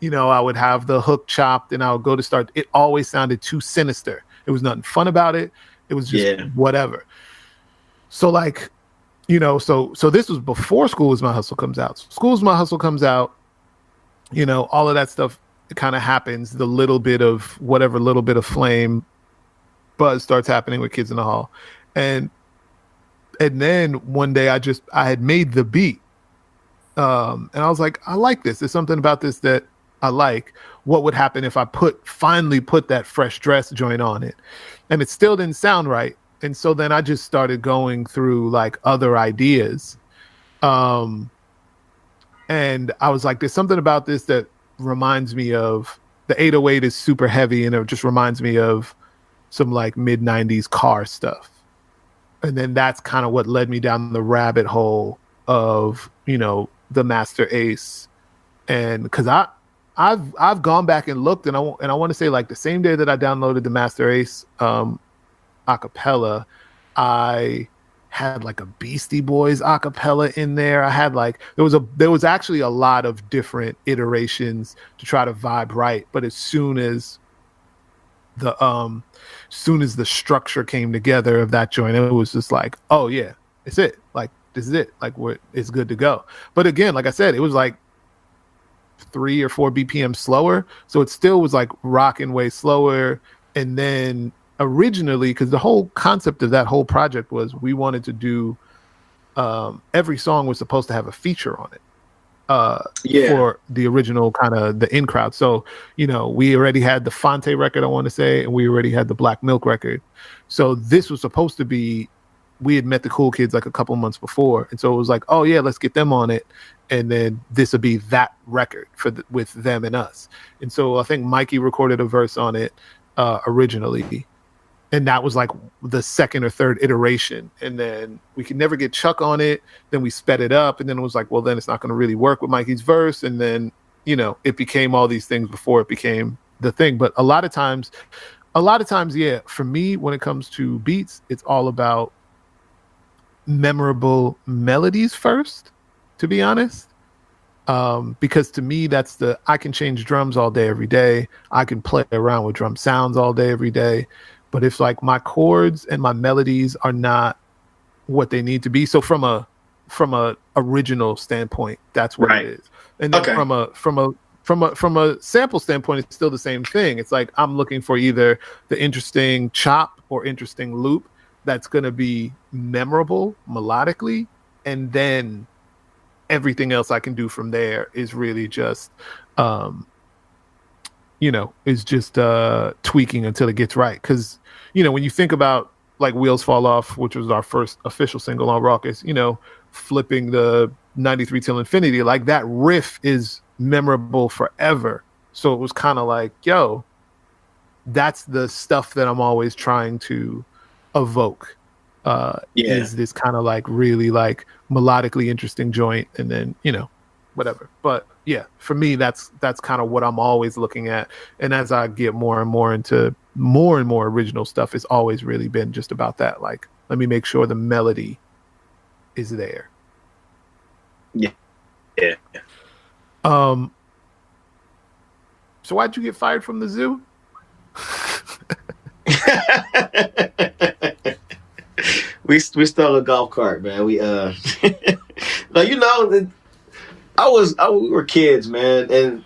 you know, I would have the hook chopped and I would go to start. It always sounded too sinister. It was nothing fun about it. It was just whatever. So like, you know, so this was before School Is My Hustle comes out. So School Is My Hustle comes out, you know, all of that stuff kind of happens. The little bit of whatever little bit of flame buzz starts happening with Kids in the Hall. And then one day I had made the beat. And I was like, I like this. There's something about this that I like. What would happen if I finally put that Fresh Dress joint on it? And it still didn't sound right. And so then I just started going through like other ideas. And I was like, there's something about this that reminds me of the 808 is super heavy and it just reminds me of some like mid-90s car stuff. And then that's kind of what led me down the rabbit hole of, you know, the Master Ace. And because I've gone back and looked, and I want to say like the same day that I downloaded the Master Ace acapella, I had like a Beastie Boys acapella in there. I had like there was actually a lot of different iterations to try to vibe right. But as soon as the structure came together of that joint, it was just like, oh yeah, it's it. Like this is it. Like it's good to go. But again, like I said, it was like 3 or 4 BPM slower, so it still was like rocking way slower. And then originally, because the whole concept of that whole project was we wanted to do every song was supposed to have a feature on it for the original kind of the in crowd. So, you know, we already had the Fonte record, I want to say, and we already had the Black Milk record. So this was supposed to be, we had met the Cool Kids like a couple months before. And so it was like, oh yeah, let's get them on it. And then this would be that record with them and us. And so I think Mikey recorded a verse on it originally. And that was like the second or third iteration. And then we could never get Chuck on it. Then we sped it up. And then it was like, well, then it's not going to really work with Mikey's verse. And then, you know, it became all these things before it became the thing. But a lot of times, yeah, for me, when it comes to beats, it's all about memorable melodies first, to be honest. Because to me, that's I can change drums all day, every day. I can play around with drum sounds all day, every day. But if like my chords and my melodies are not what they need to be, so from a original standpoint, that's what it is. And then from a sample standpoint, it's still the same thing. It's like I'm looking for either the interesting chop or interesting loop that's going to be memorable melodically, and then everything else I can do from there is really just tweaking until it gets right. Because, you know, when you think about like Wheels Fall Off, which was our first official single on Raucous, you know, flipping the 93 till infinity, like that riff is memorable forever. So it was kind of like, yo, that's the stuff that I'm always trying to evoke. Is this kind of like really like melodically interesting joint, and then, you know, whatever. But yeah, for me, that's kind of what I'm always looking at. And as I get more and more into more and more original stuff, it's always really been just about that. Like, let me make sure the melody is there. Yeah. So why'd you get fired from the zoo? We stole a golf cart, man. We now, you know, we were kids, man, and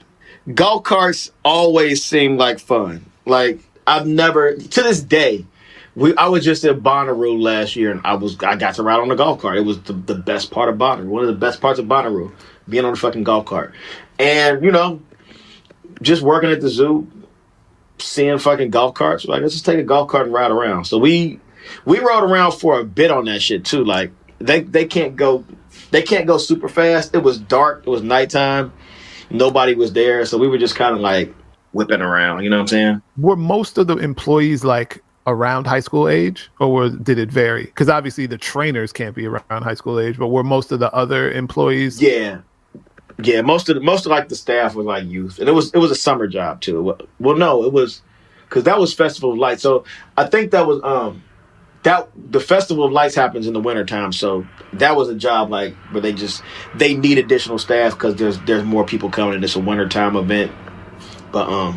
golf carts always seemed like fun. Like I've never, to this day, I was just at Bonnaroo last year, and I got to ride on the golf cart. It was the best part of Bonnaroo. One of the best parts of Bonnaroo, being on the fucking golf cart. And, you know, just working at the zoo, seeing fucking golf carts, like, let's just take a golf cart and ride around. So we rode around for a bit on that shit too. Like they can't go super fast. It was dark. It was nighttime. Nobody was there. So we were just kind of like whipping around. You know what I'm saying? Were most of the employees like around high school age, or did it vary? Because obviously the trainers can't be around high school age, but were most of the other employees? Yeah. Most of like the staff was like youth, and it was a summer job too. Well, no, it was because that was Festival of Lights. So I think that was that the Festival of Lights happens in the wintertime. So that was a job like where they need additional staff because there's more people coming, and it's a wintertime event. But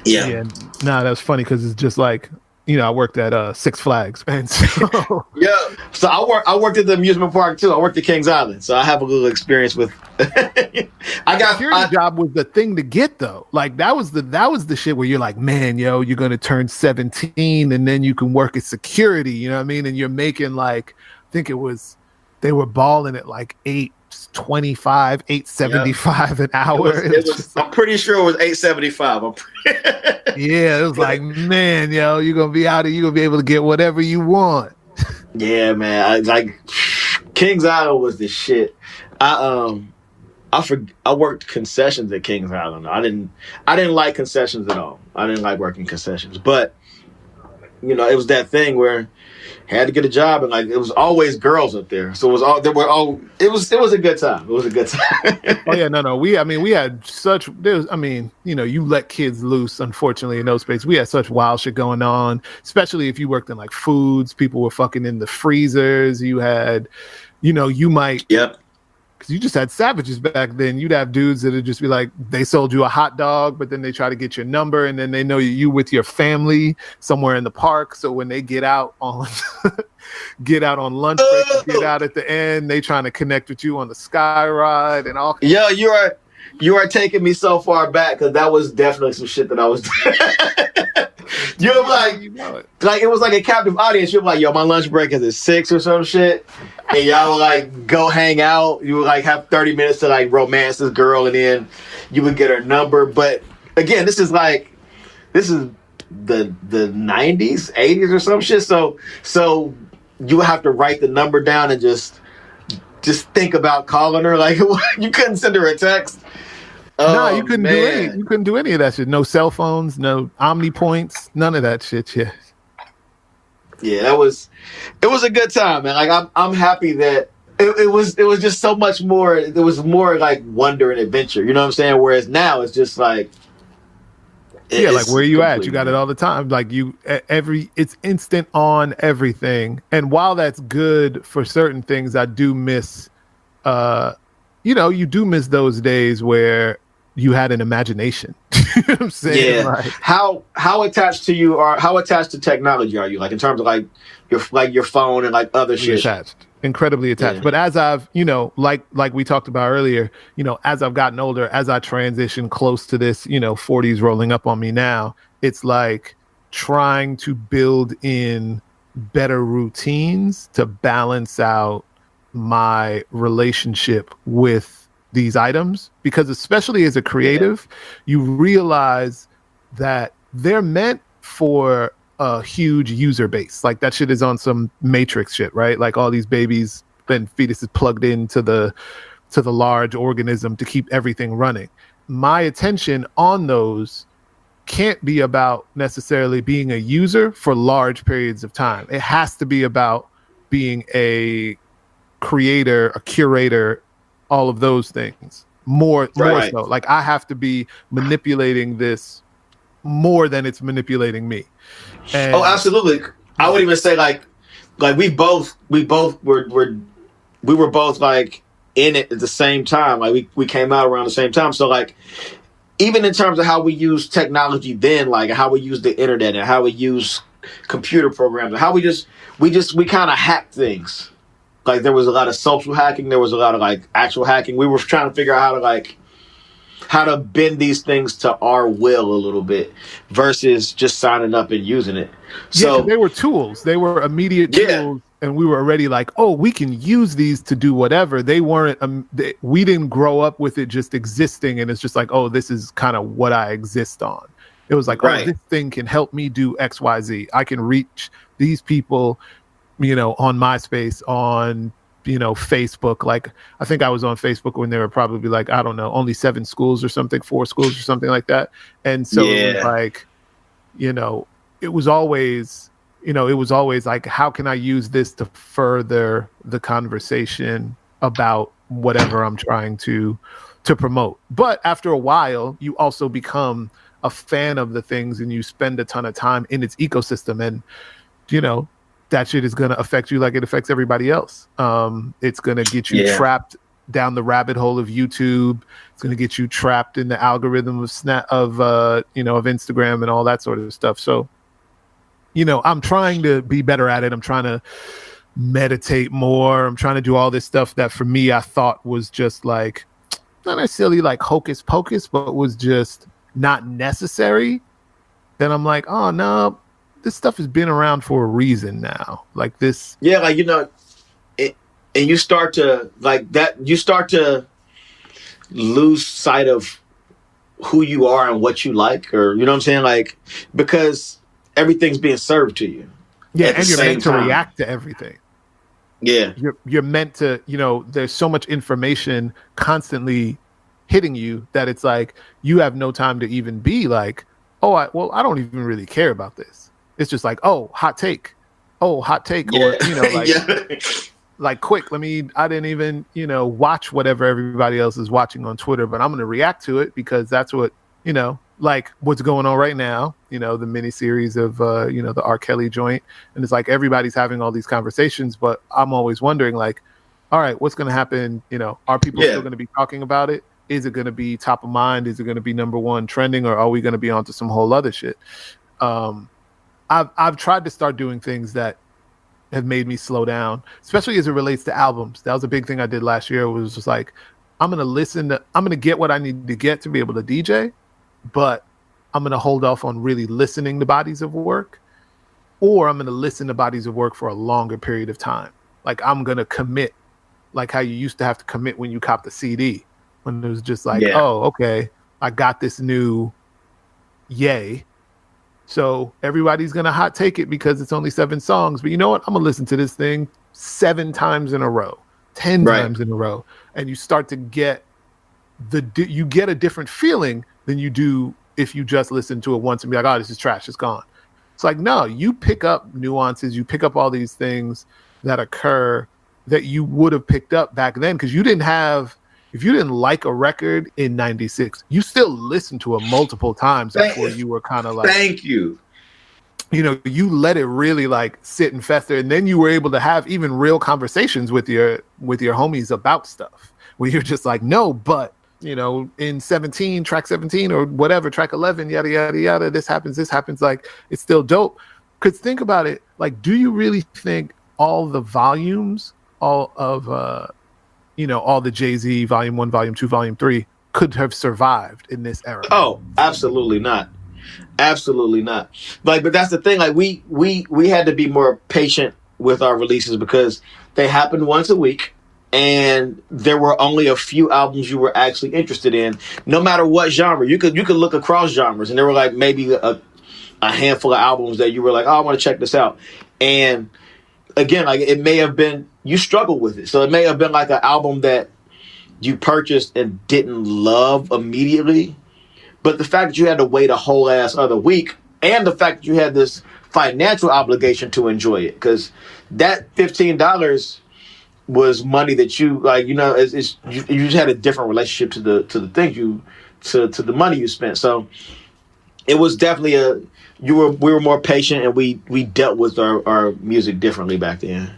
yeah. Nah, that's funny because it's just like, I worked at Six Flags, man. So yeah. So I worked at the amusement park too. I worked at Kings Island, so I have a little experience with. Security job was the thing to get though. Like that was the shit where you're like, man, you're gonna turn 17 and then you can work at security. You know what I mean? And you're making like, I think they were balling at like $8.25, $8.75 an hour. I'm pretty sure it was $8.75. Yeah, it was like, man, you're gonna be out of, you're gonna be able to get whatever you want. Yeah, man. Kings Island was the shit. I worked concessions at Kings Island. I didn't like concessions at all. I didn't like working concessions, but it was that thing where I had to get a job, and like it was always girls up there. So it was a good time. It was a good time. Oh yeah, no. We had such, you let kids loose, unfortunately, in those spaces. We had such wild shit going on, especially if you worked in like foods. People were fucking in the freezers. You had, you might. Yep. Because you just had savages back then. You'd have dudes that would just be like, they sold you a hot dog, but then they try to get your number, and then they know you with your family somewhere in the park. So when they get out on lunch break, get out at the end, they trying to connect with you on the sky ride and all. Yeah, you are taking me so far back because that was definitely some shit that I was doing. You're like it was like a captive audience. You're like, yo, my lunch break is at 6 or some shit. And y'all would like go hang out. You would like have 30 minutes to like romance this girl, and then you would get her number. But again, this is the 90s, 80s or some shit. So you would have to write the number down and just think about calling her. Like you couldn't send her a text. No, you couldn't do any. You couldn't do any of that shit. No cell phones, no Omni points, none of that shit. Yeah. Yeah, it was a good time, man. Like I'm happy that it was just so much more. There was more like wonder and adventure. You know what I'm saying? Whereas now it's just like, like where are you at? You got it all the time. Like it's instant on everything. And while that's good for certain things, I do miss. You do miss those days where you had an imagination. You know what I'm saying? Yeah. Like, how attached to technology are you? Like in terms of your phone and like other shit. Incredibly attached. Yeah. But as I've, like we talked about earlier, as I've gotten older, as I transition close to this, 40s rolling up on me now, it's like trying to build in better routines to balance out my relationship with these items, because especially as a creative, you realize that they're meant for a huge user base. Like that shit is on some Matrix shit, right? Like all these babies and fetuses plugged into the large organism to keep everything running. My attention on those can't be about necessarily being a user for large periods of time. It has to be about being a creator, a curator, all of those things. More so. Like I have to be manipulating this more than it's manipulating me. And absolutely. I would even say like we were both like in it at the same time. Like we came out around the same time. So like even in terms of how we use technology then, like how we use the internet and how we use computer programs and how we kind of hack things. Like there was a lot of social hacking. There was a lot of like actual hacking. We were trying to figure out how to bend these things to our will a little bit versus just signing up and using it. So they were tools. They were immediate tools, and we were already like, oh, we can use these to do whatever. They weren't. We didn't grow up with it just existing, and it's just like, oh, this is kind of what I exist on. It was like, oh, this thing can help me do X, Y, Z. I can reach these people, on MySpace, on, Facebook. Like, I think I was on Facebook when there were probably like, I don't know, only 7 schools or something, 4 schools or something like that. And so it was like, it was always, it was always like, how can I use this to further the conversation about whatever I'm trying to promote? But after a while, you also become a fan of the things and you spend a ton of time in its ecosystem, and that shit is going to affect you like it affects everybody else. It's going to get you trapped down the rabbit hole of YouTube. It's going to get you trapped in the algorithm of of Instagram and all that sort of stuff. So, I'm trying to be better at it. I'm trying to meditate more. I'm trying to do all this stuff that for me, I thought was just like, not necessarily like hocus pocus, but was just not necessary. Then I'm like, oh no, this stuff has been around for a reason now. Like this. Yeah. Like, and you start to lose sight of who you are and what you like, or, you know what I'm saying? Like, because everything's being served to you. Yeah. And you're meant to react to everything. Yeah. You're meant to, there's so much information constantly hitting you that it's like, you have no time to even be like, oh, I don't even really care about this. It's just like, oh, hot take. Or, like, like quick, I didn't even, watch whatever everybody else is watching on Twitter, but I'm going to react to it because that's what, like what's going on right now, the miniseries of, the R. Kelly joint. And it's like, everybody's having all these conversations, but I'm always wondering like, all right, what's going to happen? Are people still going to be talking about it? Is it going to be top of mind? Is it going to be number one trending, or are we going to be onto some whole other shit? I've tried to start doing things that have made me slow down, especially as it relates to albums. That was a big thing I did last year. It was just like, I'm going to get what I need to get to be able to DJ, but I'm going to hold off on really listening to bodies of work, or I'm going to listen to bodies of work for a longer period of time. Like I'm going to commit, like how you used to have to commit when you copped the CD, when it was just like, oh, okay, I got this new yay. So everybody's going to hot take it because it's only 7 songs. But you know what? I'm going to listen to this thing 7 times in a row, 10 times in a row. And you start to get you get a different feeling than you do if you just listen to it once and be like, oh, this is trash, it's gone. It's like, no, you pick up nuances. You pick up all these things that occur that you would have picked up back then. Because if you didn't like a record in 96, you still listened to it multiple times before you were kind of like, thank you. You let it really like sit and fester. And then you were able to have even real conversations with your homies about stuff where you're just like, no, but in track 17 or whatever, track 11, yada, yada, yada, this happens. Like, it's still dope. Cause think about it. Like, do you really think all the volumes, all of, all the Jay-Z volume 1, volume 2, volume 3 could have survived in this era? Oh, absolutely not. Absolutely not. Like, but that's the thing. Like, we had to be more patient with our releases because they happened once a week, and there were only a few albums you were actually interested in, no matter what genre. You could look across genres, and there were like maybe a handful of albums that you were like, oh, I want to check this out. And again, like, it may have been you struggled with it, so it may have been like an album that you purchased and didn't love immediately. But the fact that you had to wait a whole ass other week, and the fact that you had this financial obligation to enjoy it, because that $15 was money that you like, you just had a different relationship to the things to the money you spent. So it was definitely we were more patient, and we dealt with our music differently back then.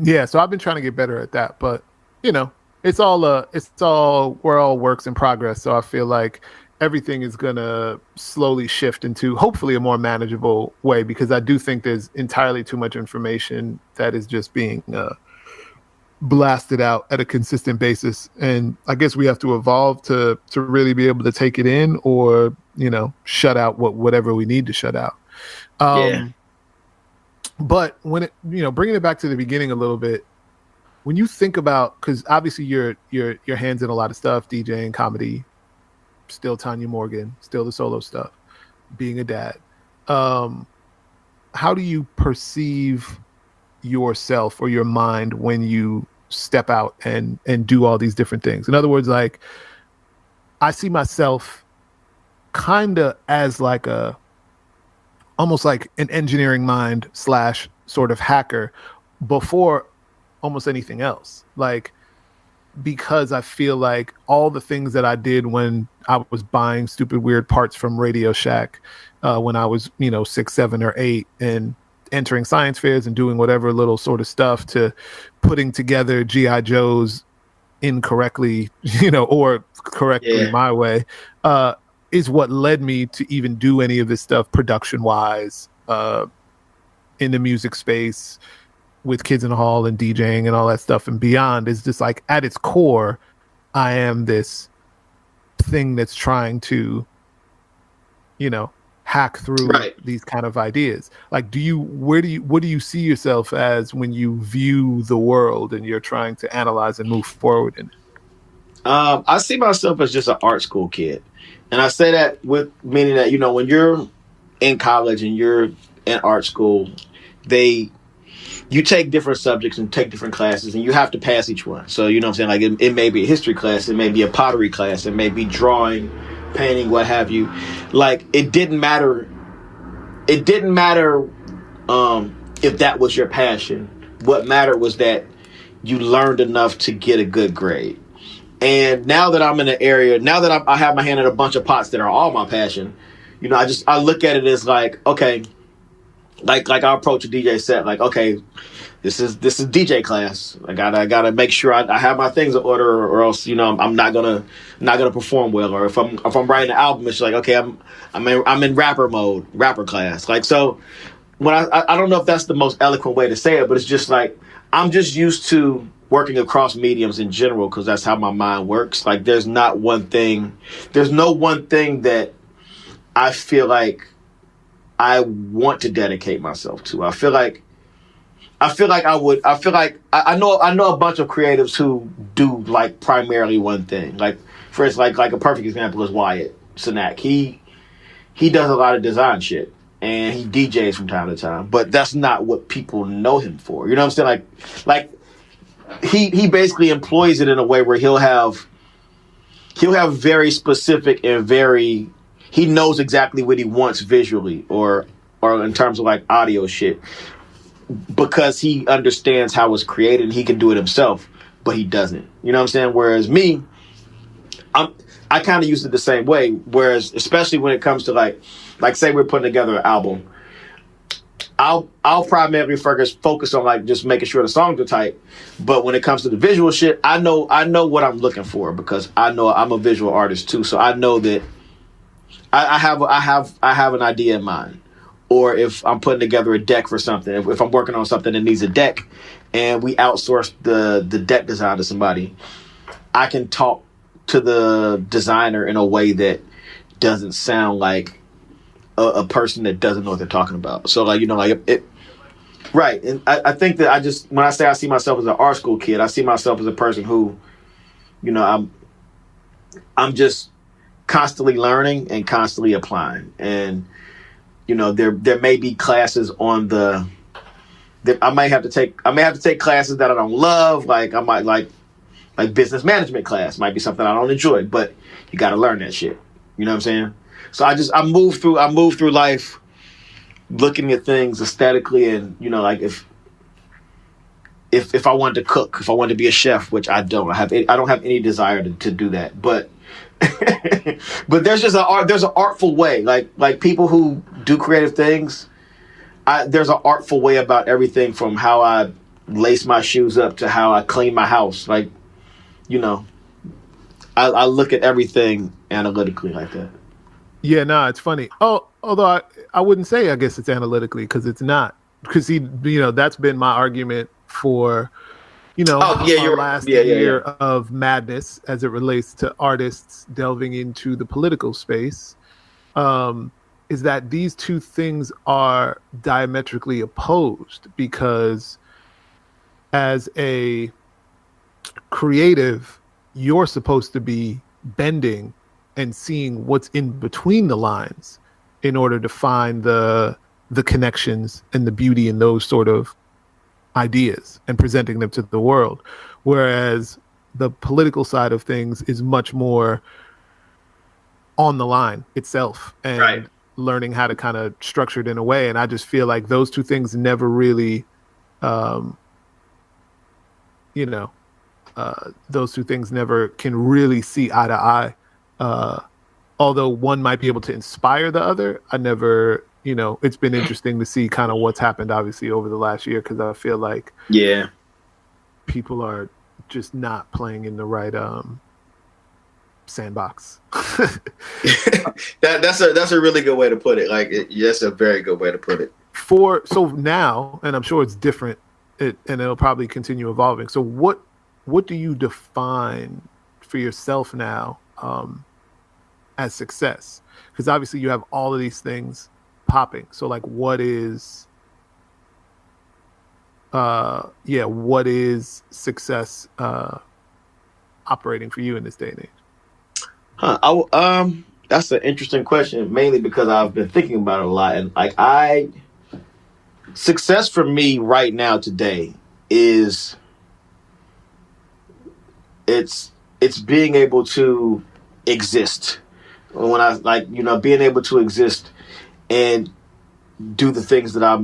Yeah, so I've been trying to get better at that, but it's all we're all works in progress. So I feel like everything is gonna slowly shift into hopefully a more manageable way, because I do think there's entirely too much information that is just being blasted out at a consistent basis, and I guess we have to evolve to really be able to take it in, or shut out whatever we need to shut out. But when it, bringing it back to the beginning a little bit, when you think about, because obviously your hands in a lot of stuff, DJing, comedy, still Tanya Morgan, still the solo stuff, being a dad. How do you perceive yourself or your mind when you step out and do all these different things? In other words, like, I see myself kind of as like a almost like an engineering mind / sort of hacker before almost anything else. Like, because I feel like all the things that I did when I was buying stupid weird parts from Radio Shack, when I was, 6, 7, or 8, and entering science fairs and doing whatever little sort of stuff, to putting together GI Joes incorrectly, or correctly my way, is what led me to even do any of this stuff production wise, in the music space, with Kids in the Hall and DJing and all that stuff and beyond. Is just like, at its core, I am this thing that's trying to, hack through these kind of ideas. Like, what do you see yourself as when you view the world and you're trying to analyze and move forward in it? I see myself as just an art school kid. And I say that with meaning that, when you're in college and you're in art school, you take different subjects and take different classes, and you have to pass each one. So, you know what I'm saying? Like, it may be a history class, it may be a pottery class, it may be drawing, painting, what have you. Like, it didn't matter if that was your passion. What mattered was that you learned enough to get a good grade. And now that I'm in an area, now that I have my hand in a bunch of pots that are all my passion, I look at it as like, okay, like I approach a DJ set, like, okay, this is DJ class. I gotta make sure I have my things in order, or else, I'm not gonna perform well. Or if I'm writing an album, it's like, okay, I'm in rapper class. Like, so when I don't know if that's the most eloquent way to say it, but it's just like, I'm just used to working across mediums in general, because that's how my mind works. Like, there's no one thing that I feel like I want to dedicate myself to. I know a bunch of creatives who do like primarily one thing. Like, for instance, like a perfect example is Wyatt Cenac. He does a lot of design shit, and he DJs from time to time, but that's not what people know him for. You know what I'm saying? Like he basically employs it in a way where he'll have very specific and he knows exactly what he wants visually or in terms of like audio shit, because he understands how it's created and he can do it himself, but he doesn't. You know what I'm saying? Whereas me, I kind of use it the same way. Whereas, especially when it comes to like say we're putting together an album, I'll primarily focus on like just making sure the songs are tight. But when it comes to the visual shit, I know what I'm looking for, because I know I'm a visual artist too. So I know that I have an idea in mind. Or if I'm putting together a deck for something, if I'm working on something that needs a deck and we outsource the deck design to somebody, I can talk to the designer in a way that doesn't sound like a person that doesn't know what they're talking about. So like, it right. And I think that when I say I see myself as an art school kid, I see myself as a person who, I'm just constantly learning and constantly applying. And there may be classes I may have to take classes that I don't love. Like, I might like business management class might be something I don't enjoy, but you got to learn that shit. You know what I'm saying? So I move through life looking at things aesthetically, and like if I wanted to cook, if I wanted to be a chef, which I don't have any desire to do that, but but there's an artful way, like people who do creative things. There's an artful way about everything, from how I lace my shoes up to how I clean my house. Like, I look at everything analytically like that. Yeah, no, it's funny. Oh, although I wouldn't say, I guess it's analytically, because it's not. Because that's been my argument for, our last year of madness as it relates to artists delving into the political space, is that these two things are diametrically opposed. Because as a creative, you're supposed to be bending and seeing what's in between the lines in order to find the connections and the beauty in those sort of ideas and presenting them to the world. Whereas the political side of things is much more on the line itself. And learning how to kind of structure it in a way. And I just feel like those two things never really, those two things never can really see eye to eye. Although one might be able to inspire the other, I never, it's been interesting to see kind of what's happened, obviously, over the last year, because I feel like people are just not playing in the right sandbox. That's a really good way to put it. Like, that's a very good way to put it. So now, and I'm sure it's different, and it'll probably continue evolving. So what do you define for yourself now as success? Because obviously you have all of these things popping. So like, what is success operating for you in this day and age? That's an interesting question, mainly because I've been thinking about it a lot. And like, success for me right now today is it's being able to exist. When I being able to exist and do the things that I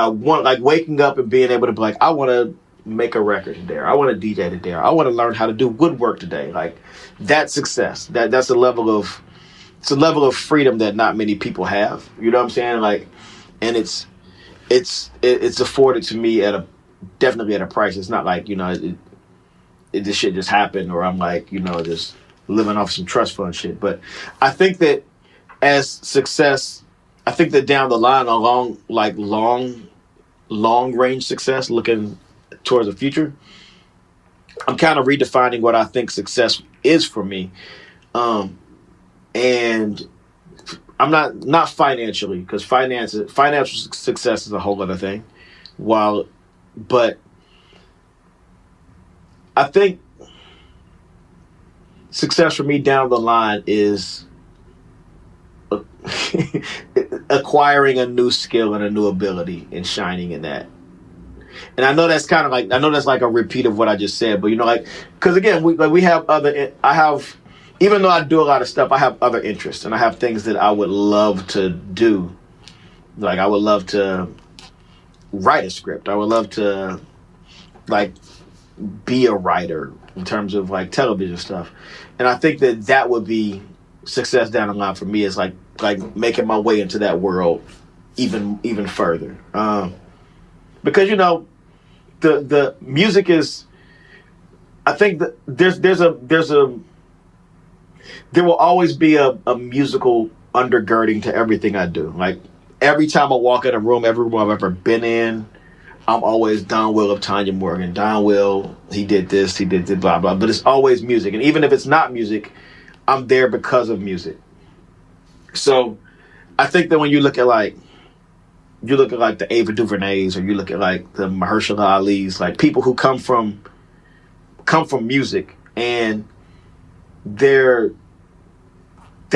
want, like waking up and being able to be like, I want to make a record today, or I want to DJ today, or I want to learn how to do woodwork today. Like, that's success. That's a level of freedom that not many people have. You know what I'm saying? Like, and it's afforded to me definitely at a price. It's not like, this shit just happened, or I'm like, just living off some trust fund shit. But I think that as success, I think that down the line, along like long range success, looking towards the future, I'm kind of redefining what I think success is for me. And I'm not financially, because financial success is a whole other thing. But I think success for me down the line is acquiring a new skill and a new ability and shining in that. And I know that's like a repeat of what I just said, but because again, we have even though I do a lot of stuff, I have other interests and I have things that I would love to do. Like, I would love to write a script. I would love to be a writer in terms of like television stuff. And I think that would be success down the line for me, is like making my way into that world even further. Because the music is, I think that there will always be a musical undergirding to everything I do. Like, every time I walk in a room, every room I've ever been in, I'm always Donwill of Tanya Morgan. Donwill, he did this, blah, blah. But it's always music. And even if it's not music, I'm there because of music. So I think that when you look at the Ava DuVernays, or you look at like the Mahershala Ali's, like people who come from music, and they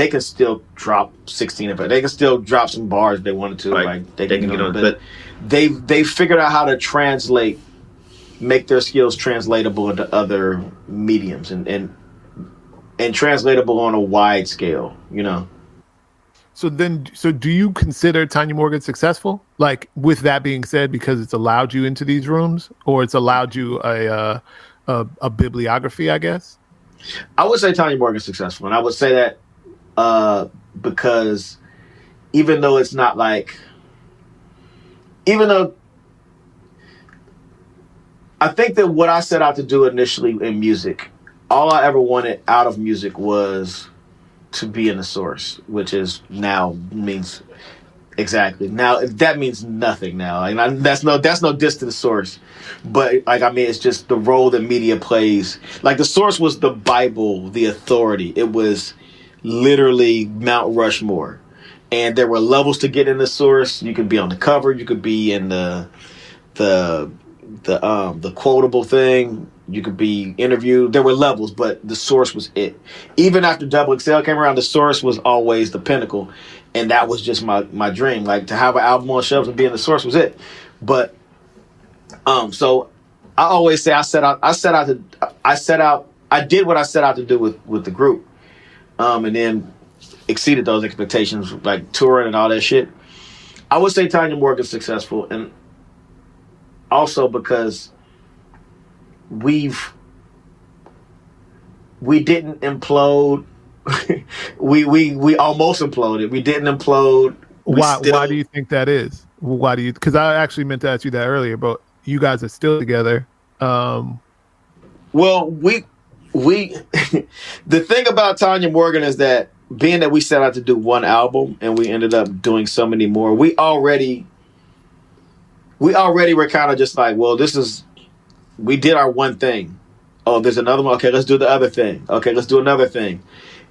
can still drop 16 of it. They can still drop some bars if they wanted to. Like they can get on it. But they figured out how to make their skills translatable into other mediums and translatable on a wide scale, So do you consider Tanya Morgan successful? Like, with that being said, because it's allowed you into these rooms, or it's allowed you a bibliography, I guess? I would say Tanya Morgan's successful, and I would say that because even though I think that what I set out to do initially in music, all I ever wanted out of music was to be in the source, which is now means exactly. Now that means nothing now. And that's no diss to the source. But it's just the role that media plays. Like, the source was the Bible, the authority. It was literally Mount Rushmore. And there were levels to get in the source. You could be on the cover, you could be in the quotable thing, you could be interviewed. There were levels, but the source was it. Even after Double XL came around, the source was always the pinnacle, and that was just my dream. Like, to have an album on shelves and be in the source was it. But so I always say I did what I set out to do with the group, and then exceeded those expectations, like touring and all that shit. I would say Tanya Morgan's successful, and also because we didn't implode. we almost imploded. We didn't implode. Why do you think that is? Why do you? Because I actually meant to ask you that earlier, but you guys are still together. Well, we the thing about Tanya Morgan is that being that we set out to do one album and we ended up doing so many more, we already were kind of just like, well, we did our one thing. Oh, there's another one. Okay, let's do the other thing. Okay, let's do another thing.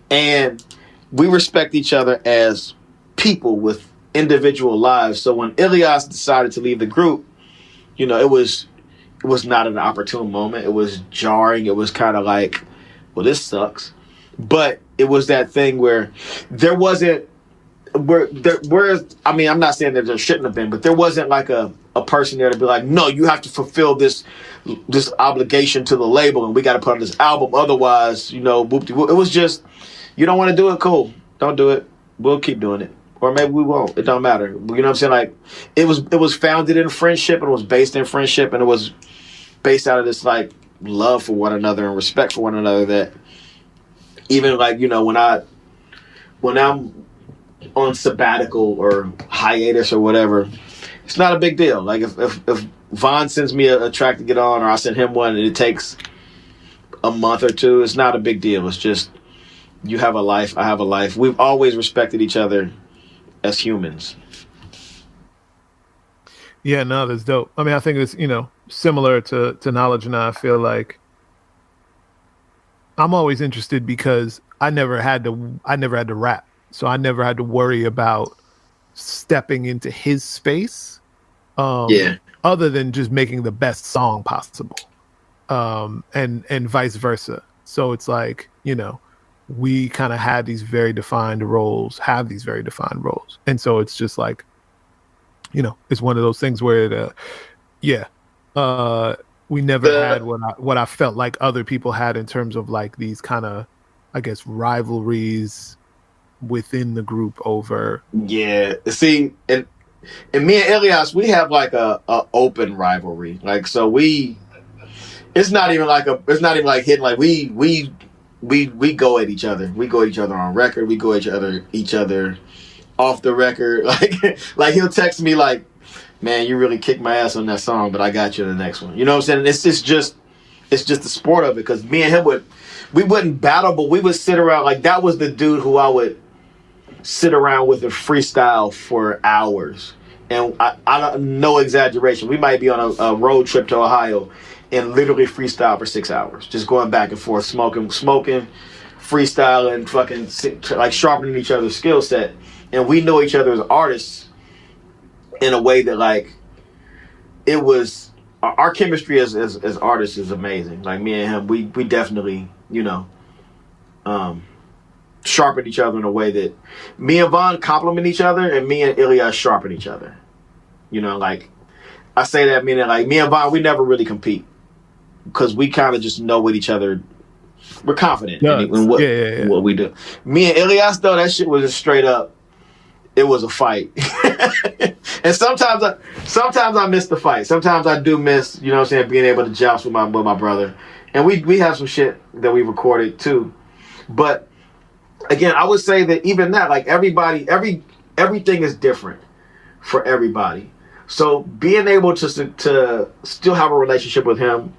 And we respect each other as people with individual lives. So when Ilyas decided to leave the group, you know, it was not an opportune moment. It was jarring. It was kind of like, well, this sucks. But it was that thing where there wasn't, I mean, I'm not saying that there shouldn't have been, but there wasn't like a person there to be like, no, you have to fulfill this obligation to the label and we got to put on this album. Otherwise, you know, whoop-de-whoop. It was just, you don't want to do it? Cool. Don't do it. We'll keep doing it. Or maybe we won't. It don't matter. You know what I'm saying? Like, it was founded in friendship and it was based in friendship and it was based out of this like love for one another and respect for one another that even like, you know, when I'm on sabbatical or hiatus or whatever, it's not a big deal. Like if Vaughn sends me a track to get on or I send him one and it takes a month or two, it's not a big deal. It's just you have a life, I have a life. We've always respected each other as humans. Yeah, no, that's dope. I mean, I think it's, you know, similar to Knowledge and I feel like I'm always interested because I never had to rap. So I never had to worry about stepping into his space. Other than just making the best song possible. And vice versa. So it's like, you know, we kind of have these very defined roles. And so it's just like, you know, it's one of those things where we never had what I felt like other people had in terms of like these kind of, I guess, rivalries within the group over. Yeah. See, and me and Ilyas, we have like a open rivalry. Like, so it's not even like hitting, like we go at each other. We go at each other on record. We go at each other off the record. Like he'll text me like, man, you really kicked my ass on that song, but I got you in the next one. You know what I'm saying? It's just the sport of it. Because me and him we wouldn't battle, but we would sit around. Like, that was the dude who I would sit around with and freestyle for hours. And I no exaggeration, we might be on a road trip to Ohio and literally freestyle for 6 hours, just going back and forth, smoking, freestyling, fucking like sharpening each other's skill set. And we know each other as artists in a way that like it was our chemistry as artists is amazing. Like me and him, we definitely, you know, sharpen each other in a way that me and Vaughn complement each other and me and Ilyas sharpen each other. You know, like I say that meaning like me and Vaughn, we never really compete because we kind of just know what each other. We're confident in what we do. Me and Ilyas though, that shit was just straight up. It was a fight. And sometimes I miss the fight. Sometimes I do miss, you know what I'm saying, being able to joust with my brother. And we have some shit that we recorded too. But again, I would say that even that, like everything is different for everybody. So being able to still have a relationship with him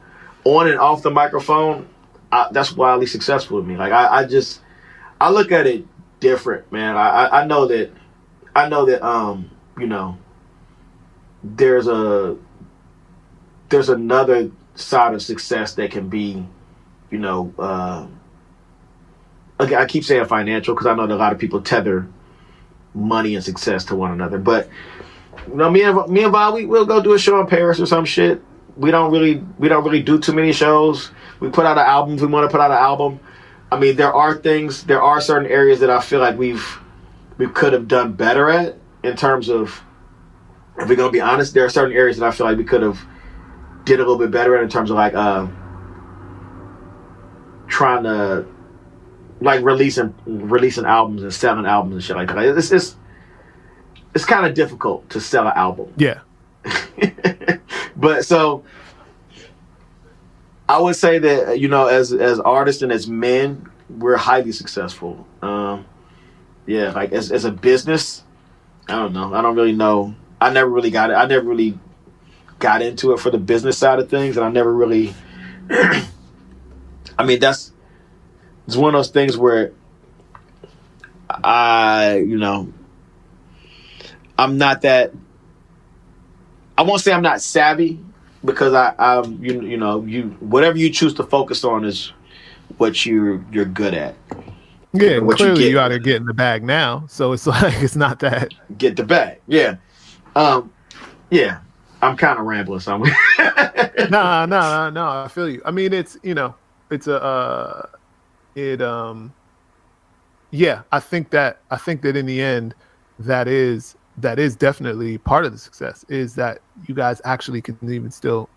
on and off the microphone, that's wildly successful with me. Like I look at it different, man. I know that you know, there's another side of success that can be, you know, again, I keep saying financial because I know that a lot of people tether money and success to one another. But you know, me and Vaughn, we'll go do a show in Paris or some shit. We don't really do too many shows. We put out an album. We want to put out an album. I mean, there are certain areas that I feel like we could have done better at in terms of, if we're gonna be honest, there are certain areas that I feel like we could have did a little bit better at in terms of like trying to like releasing albums and selling albums and shit like that. Like, it's kind of difficult to sell an album. Yeah. But so I would say that, you know, as artists and as men, we're highly successful. Yeah, like as a business, I don't know. I don't really know. I never really got it. I never really got into it for the business side of things, and I never really. I mean, it's one of those things where I'm not that. I won't say I'm not savvy, because I'm whatever you choose to focus on is what you're good at. Yeah, and clearly you out there getting the bag now, so it's like it's not that get the bag. Yeah, yeah. I'm kind of rambling somewhere. No. I feel you. I mean, it's yeah. I think that in the end, that is definitely part of the success, is that you guys actually can even still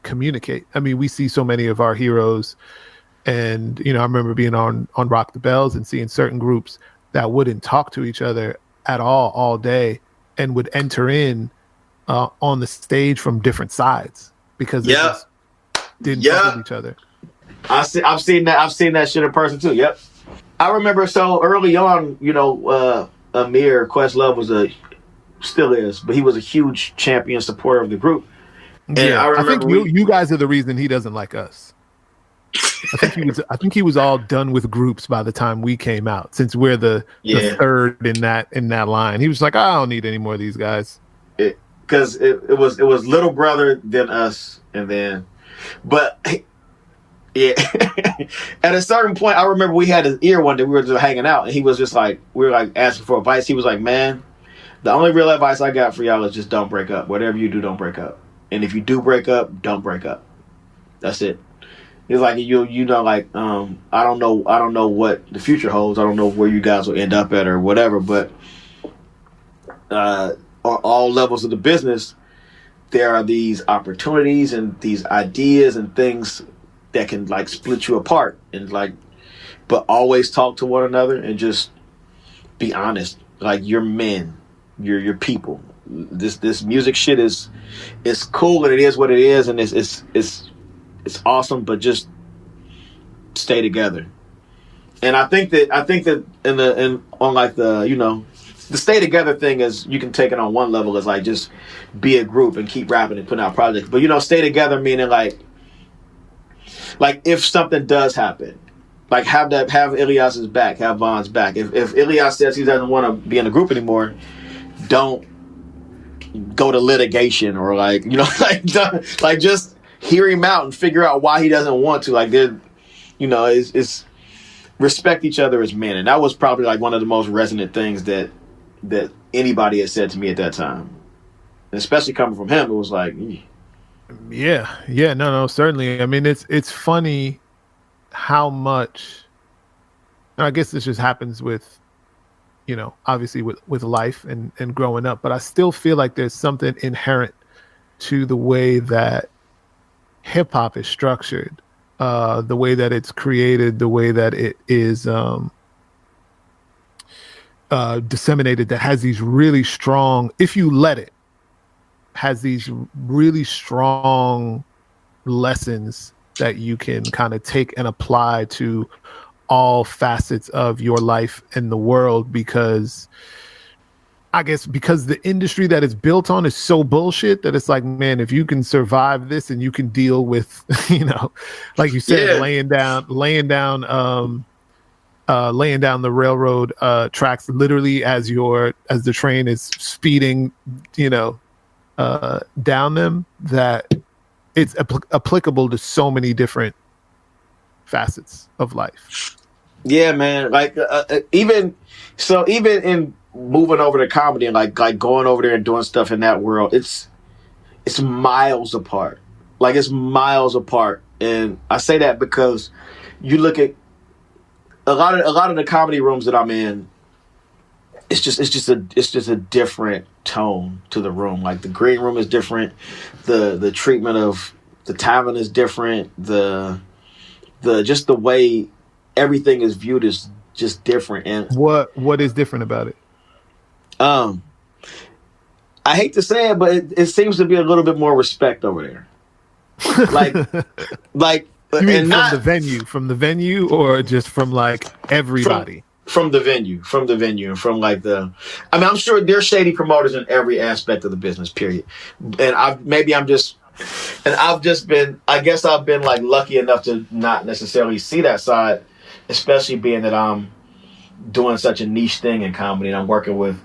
communicate. I mean, we see so many of our heroes, and I remember being on Rock the Bells and seeing certain groups that wouldn't talk to each other at all day, and would enter in on the stage from different sides because they just didn't talk with each other. I've seen that shit in person too. Yep. I remember so early on, Amir Questlove still is, but he was a huge champion supporter of the group. And yeah, I think you guys are the reason he doesn't like us. I think he was all done with groups by the time we came out, since we're the third in that line. He was like, I don't need any more of these guys. Because it was Little Brother, then us, and then, but yeah. At a certain point, I remember we had his ear one day. We were just hanging out, and he was just like, we were like asking for advice. He was like, man, the only real advice I got for y'all is just don't break up. Whatever you do, don't break up. And if you do break up, don't break up. That's it. He's like, I don't know what the future holds. I don't know where you guys will end up at or whatever, but on all levels of the business, there are these opportunities and these ideas and things that can like split you apart, and like, but always talk to one another and just be honest. Like, you're men, you're people. This music shit is cool, and it is what it is, and it's awesome, but just stay together. And I think that the stay together thing is, you can take it on one level as like just be a group and keep rapping and putting out projects. But stay together meaning like if something does happen, like have Ilyas's back, have Von's back. If Ilyas says he doesn't want to be in a group anymore, don't go to litigation or just hear him out and figure out why he doesn't want to. Like, it's respect each other as men, and that was probably like one of the most resonant things that anybody had said to me at that time, and especially coming from him. It was like, no, certainly. I mean, it's funny how much, and I guess this just happens with, obviously with life and growing up, but I still feel like there's something inherent to the way that hip hop is structured, the way that it's created, the way that it is disseminated, that has these really strong, if you let it, has these really strong lessons that you can kind of take and apply to all facets of your life and the world, because the industry that it's built on is so bullshit that it's like, man, if you can survive this and you can deal with, like you said, laying down the railroad tracks literally as the train is speeding, down them, that it's applicable to so many different facets of life. Yeah, man. Like even in moving over to comedy and like going over there and doing stuff in that world, it's miles apart. Like, it's miles apart. And I say that because you look at a lot of the comedy rooms that I'm in, it's just a different tone to the room. Like, the green room is different, the treatment of the tavern is different, the way everything is viewed as just different. And what is different about it? I hate to say it, but it seems to be a little bit more respect over there. Like, you mean from the venue, or just from like everybody? From the venue, and from like I'm sure there's shady promoters in every aspect of the business, period. And I've been like lucky enough to not necessarily see that side, especially being that I'm doing such a niche thing in comedy, and I'm working with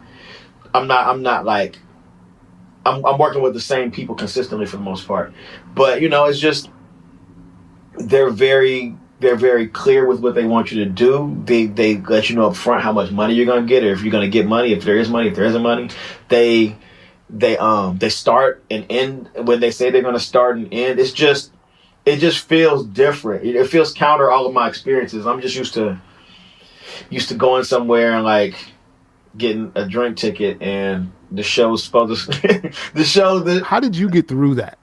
the same people consistently for the most part. But it's just they're very clear with what they want you to do. They let you know up front how much money you're gonna get, or if you're gonna get money, if there is money, if there isn't money. They start and end when they say they're gonna start and end. It just feels different. It feels counter all of my experiences. I'm just used to going somewhere and like getting a drink ticket, and the show's supposed to How did you get through that?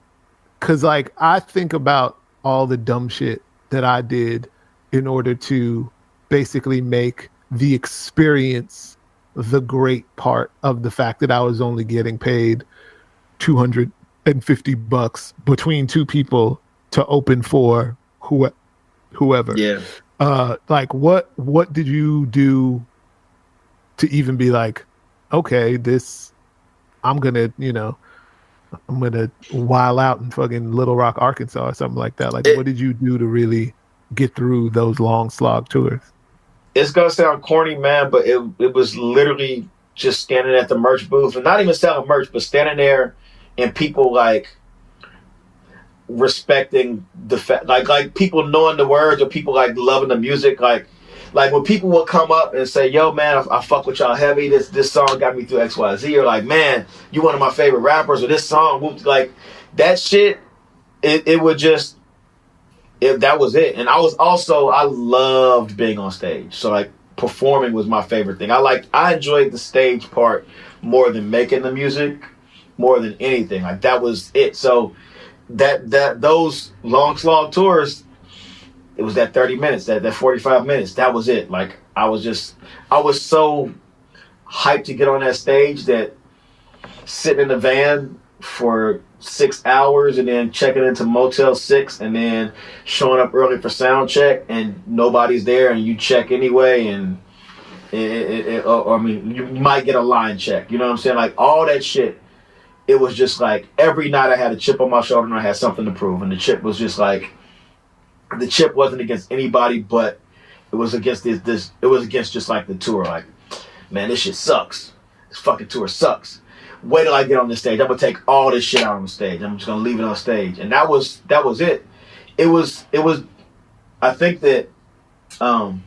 Because like I think about all the dumb shit that I did in order to basically make the experience the great part of the fact that I was only getting paid $250 between two people to open for whoever. Yeah. Like what did you do to even be like, okay, I'm gonna while out in fucking Little Rock, Arkansas or something like that. Like, what did you do to really get through those long slog tours? It's gonna sound corny, man, but it was literally just standing at the merch booth and not even selling merch, but standing there and people like respecting the fact, like people knowing the words, or people like loving the music, like when people will come up and say, yo, man, I fuck with y'all heavy. This song got me through XYZ. Or like, man, you one of my favorite rappers. Or this song, like that shit, it would just, that was it. And I loved being on stage. So like performing was my favorite thing. I enjoyed the stage part more than making the music, more than anything. Like that was it. So those long slog tours, it was that 30 minutes, that 45 minutes. That was it. Like, I was so hyped to get on that stage that sitting in the van for 6 hours and then checking into Motel 6 and then showing up early for sound check and nobody's there and you check anyway, and you might get a line check. You know what I'm saying? Like, all that shit. It was just like every night I had a chip on my shoulder and I had something to prove. And the chip was just like, the chip wasn't against anybody, but it was against it was against just like the tour. Like, man, this shit sucks. This fucking tour sucks. Wait till I get on the stage. I'm gonna take all this shit out on the stage. I'm just gonna leave it on stage. And that was it. It was I think that the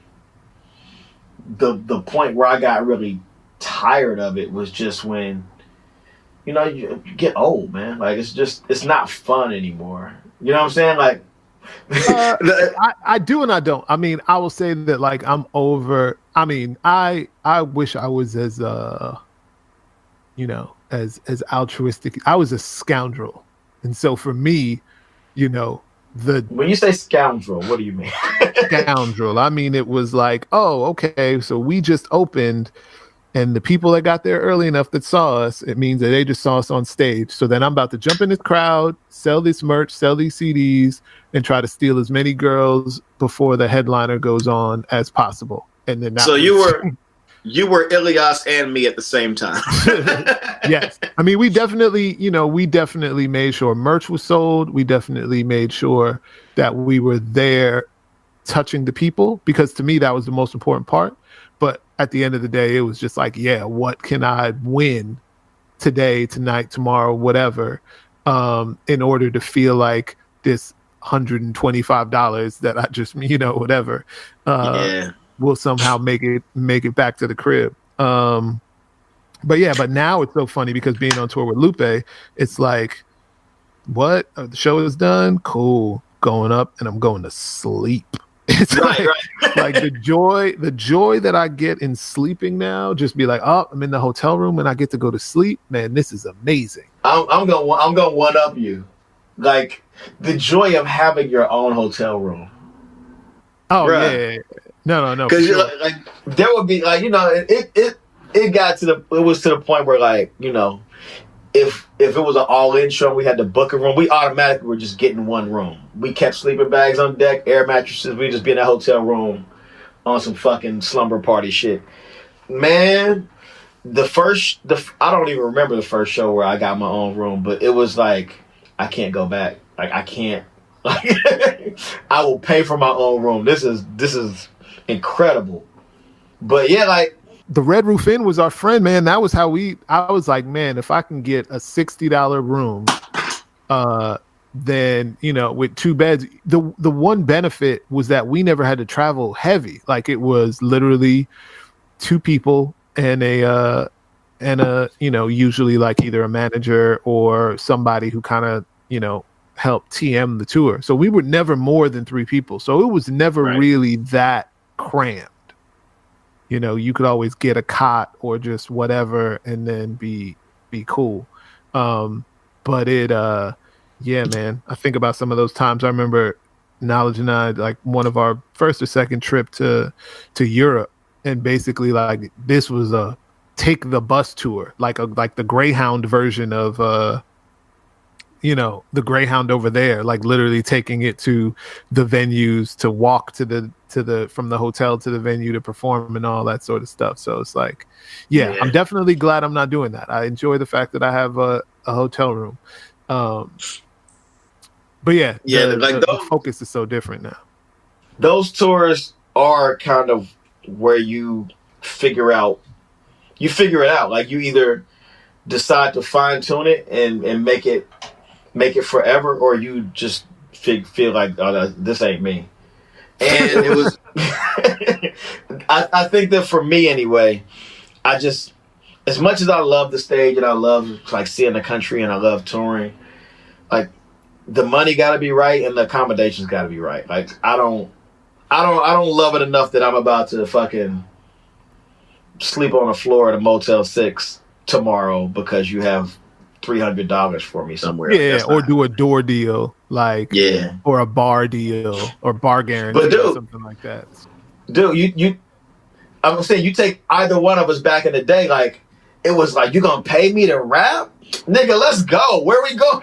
point where I got really tired of it was just when you get old, man. Like, it's not fun anymore. You know what I'm saying? Like, I do and I don't. I mean, I will say that like I'm over. I mean, I wish I was as as altruistic. I was a scoundrel, and so for me, when you say scoundrel, what do you mean? Scoundrel. I mean, it was like, oh, okay, so we just opened. And the people that got there early enough that saw us, it means that they just saw us on stage. So then I'm about to jump in this crowd, sell this merch, sell these CDs, and try to steal as many girls before the headliner goes on as possible. And then you were Ilias and me at the same time. Yes. I mean, we definitely made sure merch was sold. We definitely made sure that we were there touching the people, because to me, that was the most important part. But at the end of the day, it was just like, yeah, what can I win today, tonight, tomorrow, whatever, in order to feel like this $125 that I just, whatever, will somehow make it back to the crib. But now it's so funny because being on tour with Lupe, it's like, what? The show is done? Cool. Going up and I'm going to sleep. It's right. Like the joy that I get in sleeping now, just be like, oh, I'm in the hotel room and I get to go to sleep. Man, this is amazing. I'm gonna one up you, like the joy of having your own hotel room. Oh, bruh. No. Because Sure. like there would be like it was to the point where like if it was an all-in show and we had to book a room, we automatically were just getting one room. We kept sleeping bags on deck, air mattresses. We just be in a hotel room on some fucking slumber party shit. Man, I don't even remember the first show where I got my own room, but it was like I can't go back. Like I can't. Like I will pay for my own room. This is incredible. But yeah, like the Red Roof Inn was our friend, man. That was how I was like, man, if I can get a $60 room, then, with 2 beds, the one benefit was that we never had to travel heavy. Like it was literally 2 people and a usually like either a manager or somebody who kind of, helped TM the tour. So we were never more than 3 people. So it was never really that crammed. You could always get a cot or just whatever and then be cool. But it, yeah, man, I think about some of those times. I remember Knowledge and I, like one of our first or second trip to Europe. And basically like this was a take the bus tour, like the Greyhound version of, the Greyhound over there, like literally taking it to the venues to walk to the from the hotel to the venue to perform and all that sort of stuff. So it's like, yeah, I'm definitely glad I'm not doing that. I enjoy the fact that I have a hotel room. But yeah, the focus is so different now. Those tours are kind of where you figure it out. Like you either decide to fine tune it and make it forever, or you just feel like, oh, this ain't me. And it was I think that for me anyway, I just, as much as I love the stage and I love like seeing the country and I love touring, like the money got to be right and the accommodations got to be right. Like I don't love it enough that I'm about to fucking sleep on the floor at a Motel 6 tomorrow because you have $300 for me somewhere. Yeah, or do a door deal, like or a bar deal or bar guarantee or something like that. Dude, I'm gonna say you take either one of us back in the day, like it was like, you gonna pay me to rap? Nigga, let's go. Where we go?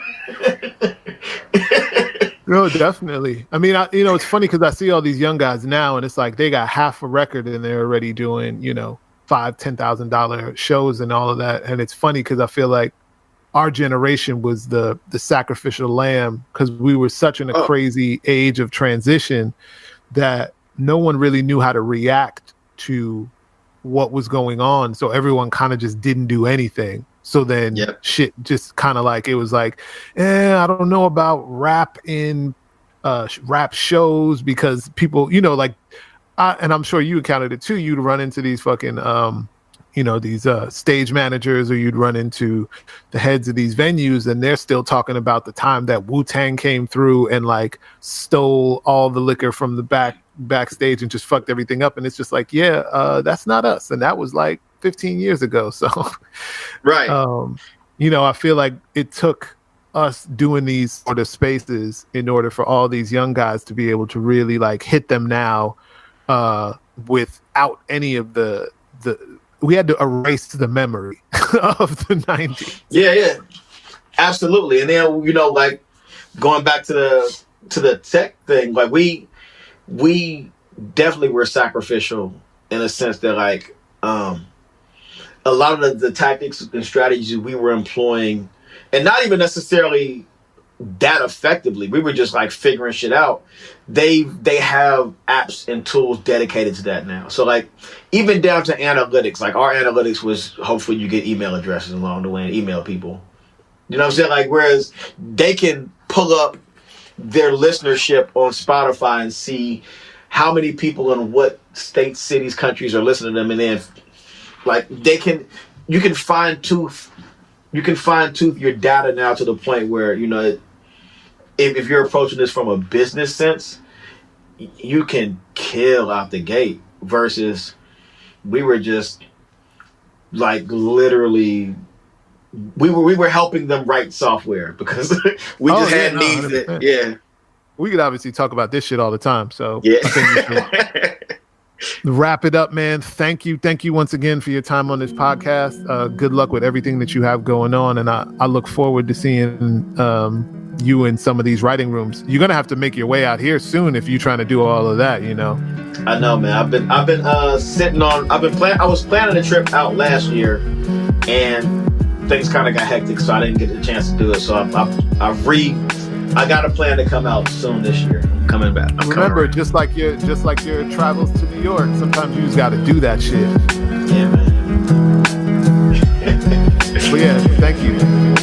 No, definitely. I mean, it's funny because I see all these young guys now and it's like they got half a record and they're already doing, $5,000-$10,000 shows and all of that. And it's funny because I feel like our generation was the sacrificial lamb because we were such in a crazy age of transition that no one really knew how to react to what was going on. So everyone kind of just didn't do anything. So then shit just kind of like, it was like, I don't know about rap in rap shows because people, and I'm sure you encountered it too. You'd run into these fucking, these stage managers, or you'd run into the heads of these venues and they're still talking about the time that Wu-Tang came through and like stole all the liquor from the backstage and just fucked everything up. And it's just like, that's not us. And that was like 15 years ago. So, right. I feel like it took us doing these sort of spaces in order for all these young guys to be able to really like hit them now without any of the we had to erase the memory of the 90s. Yeah, absolutely. And then like going back to the tech thing, like we definitely were sacrificial in a sense that like a lot of the tactics and strategies we were employing, and not even necessarily that effectively, we were just like figuring shit out. They have apps and tools dedicated to that now. So like even down to analytics, like our analytics was hopefully you get email addresses along the way and email people. You know what I'm saying? Like whereas they can pull up their listenership on Spotify and see how many people in what states, cities, countries are listening to them, and then like you can fine tooth your data now to the point where if you're approaching this from a business sense, you can kill out the gate. Versus, we were just like literally, we were helping them write software because we just had needs that. Yeah, we could obviously talk about this shit all the time. So yeah. wrap it up, man. Thank you once again for your time on this podcast. Good luck with everything that you have going on, and I look forward to seeing you in some of these writing rooms. You're gonna have to make your way out here soon if you're trying to do all of that, you know. I know, man. I've been I was planning a trip out last year, and things kind of got hectic, so I didn't get the chance to do it. So I got a plan to come out soon this year. I'm coming back. Remember, just like your travels to New York, sometimes you just got to do that shit. Yeah, man. But yeah, thank you.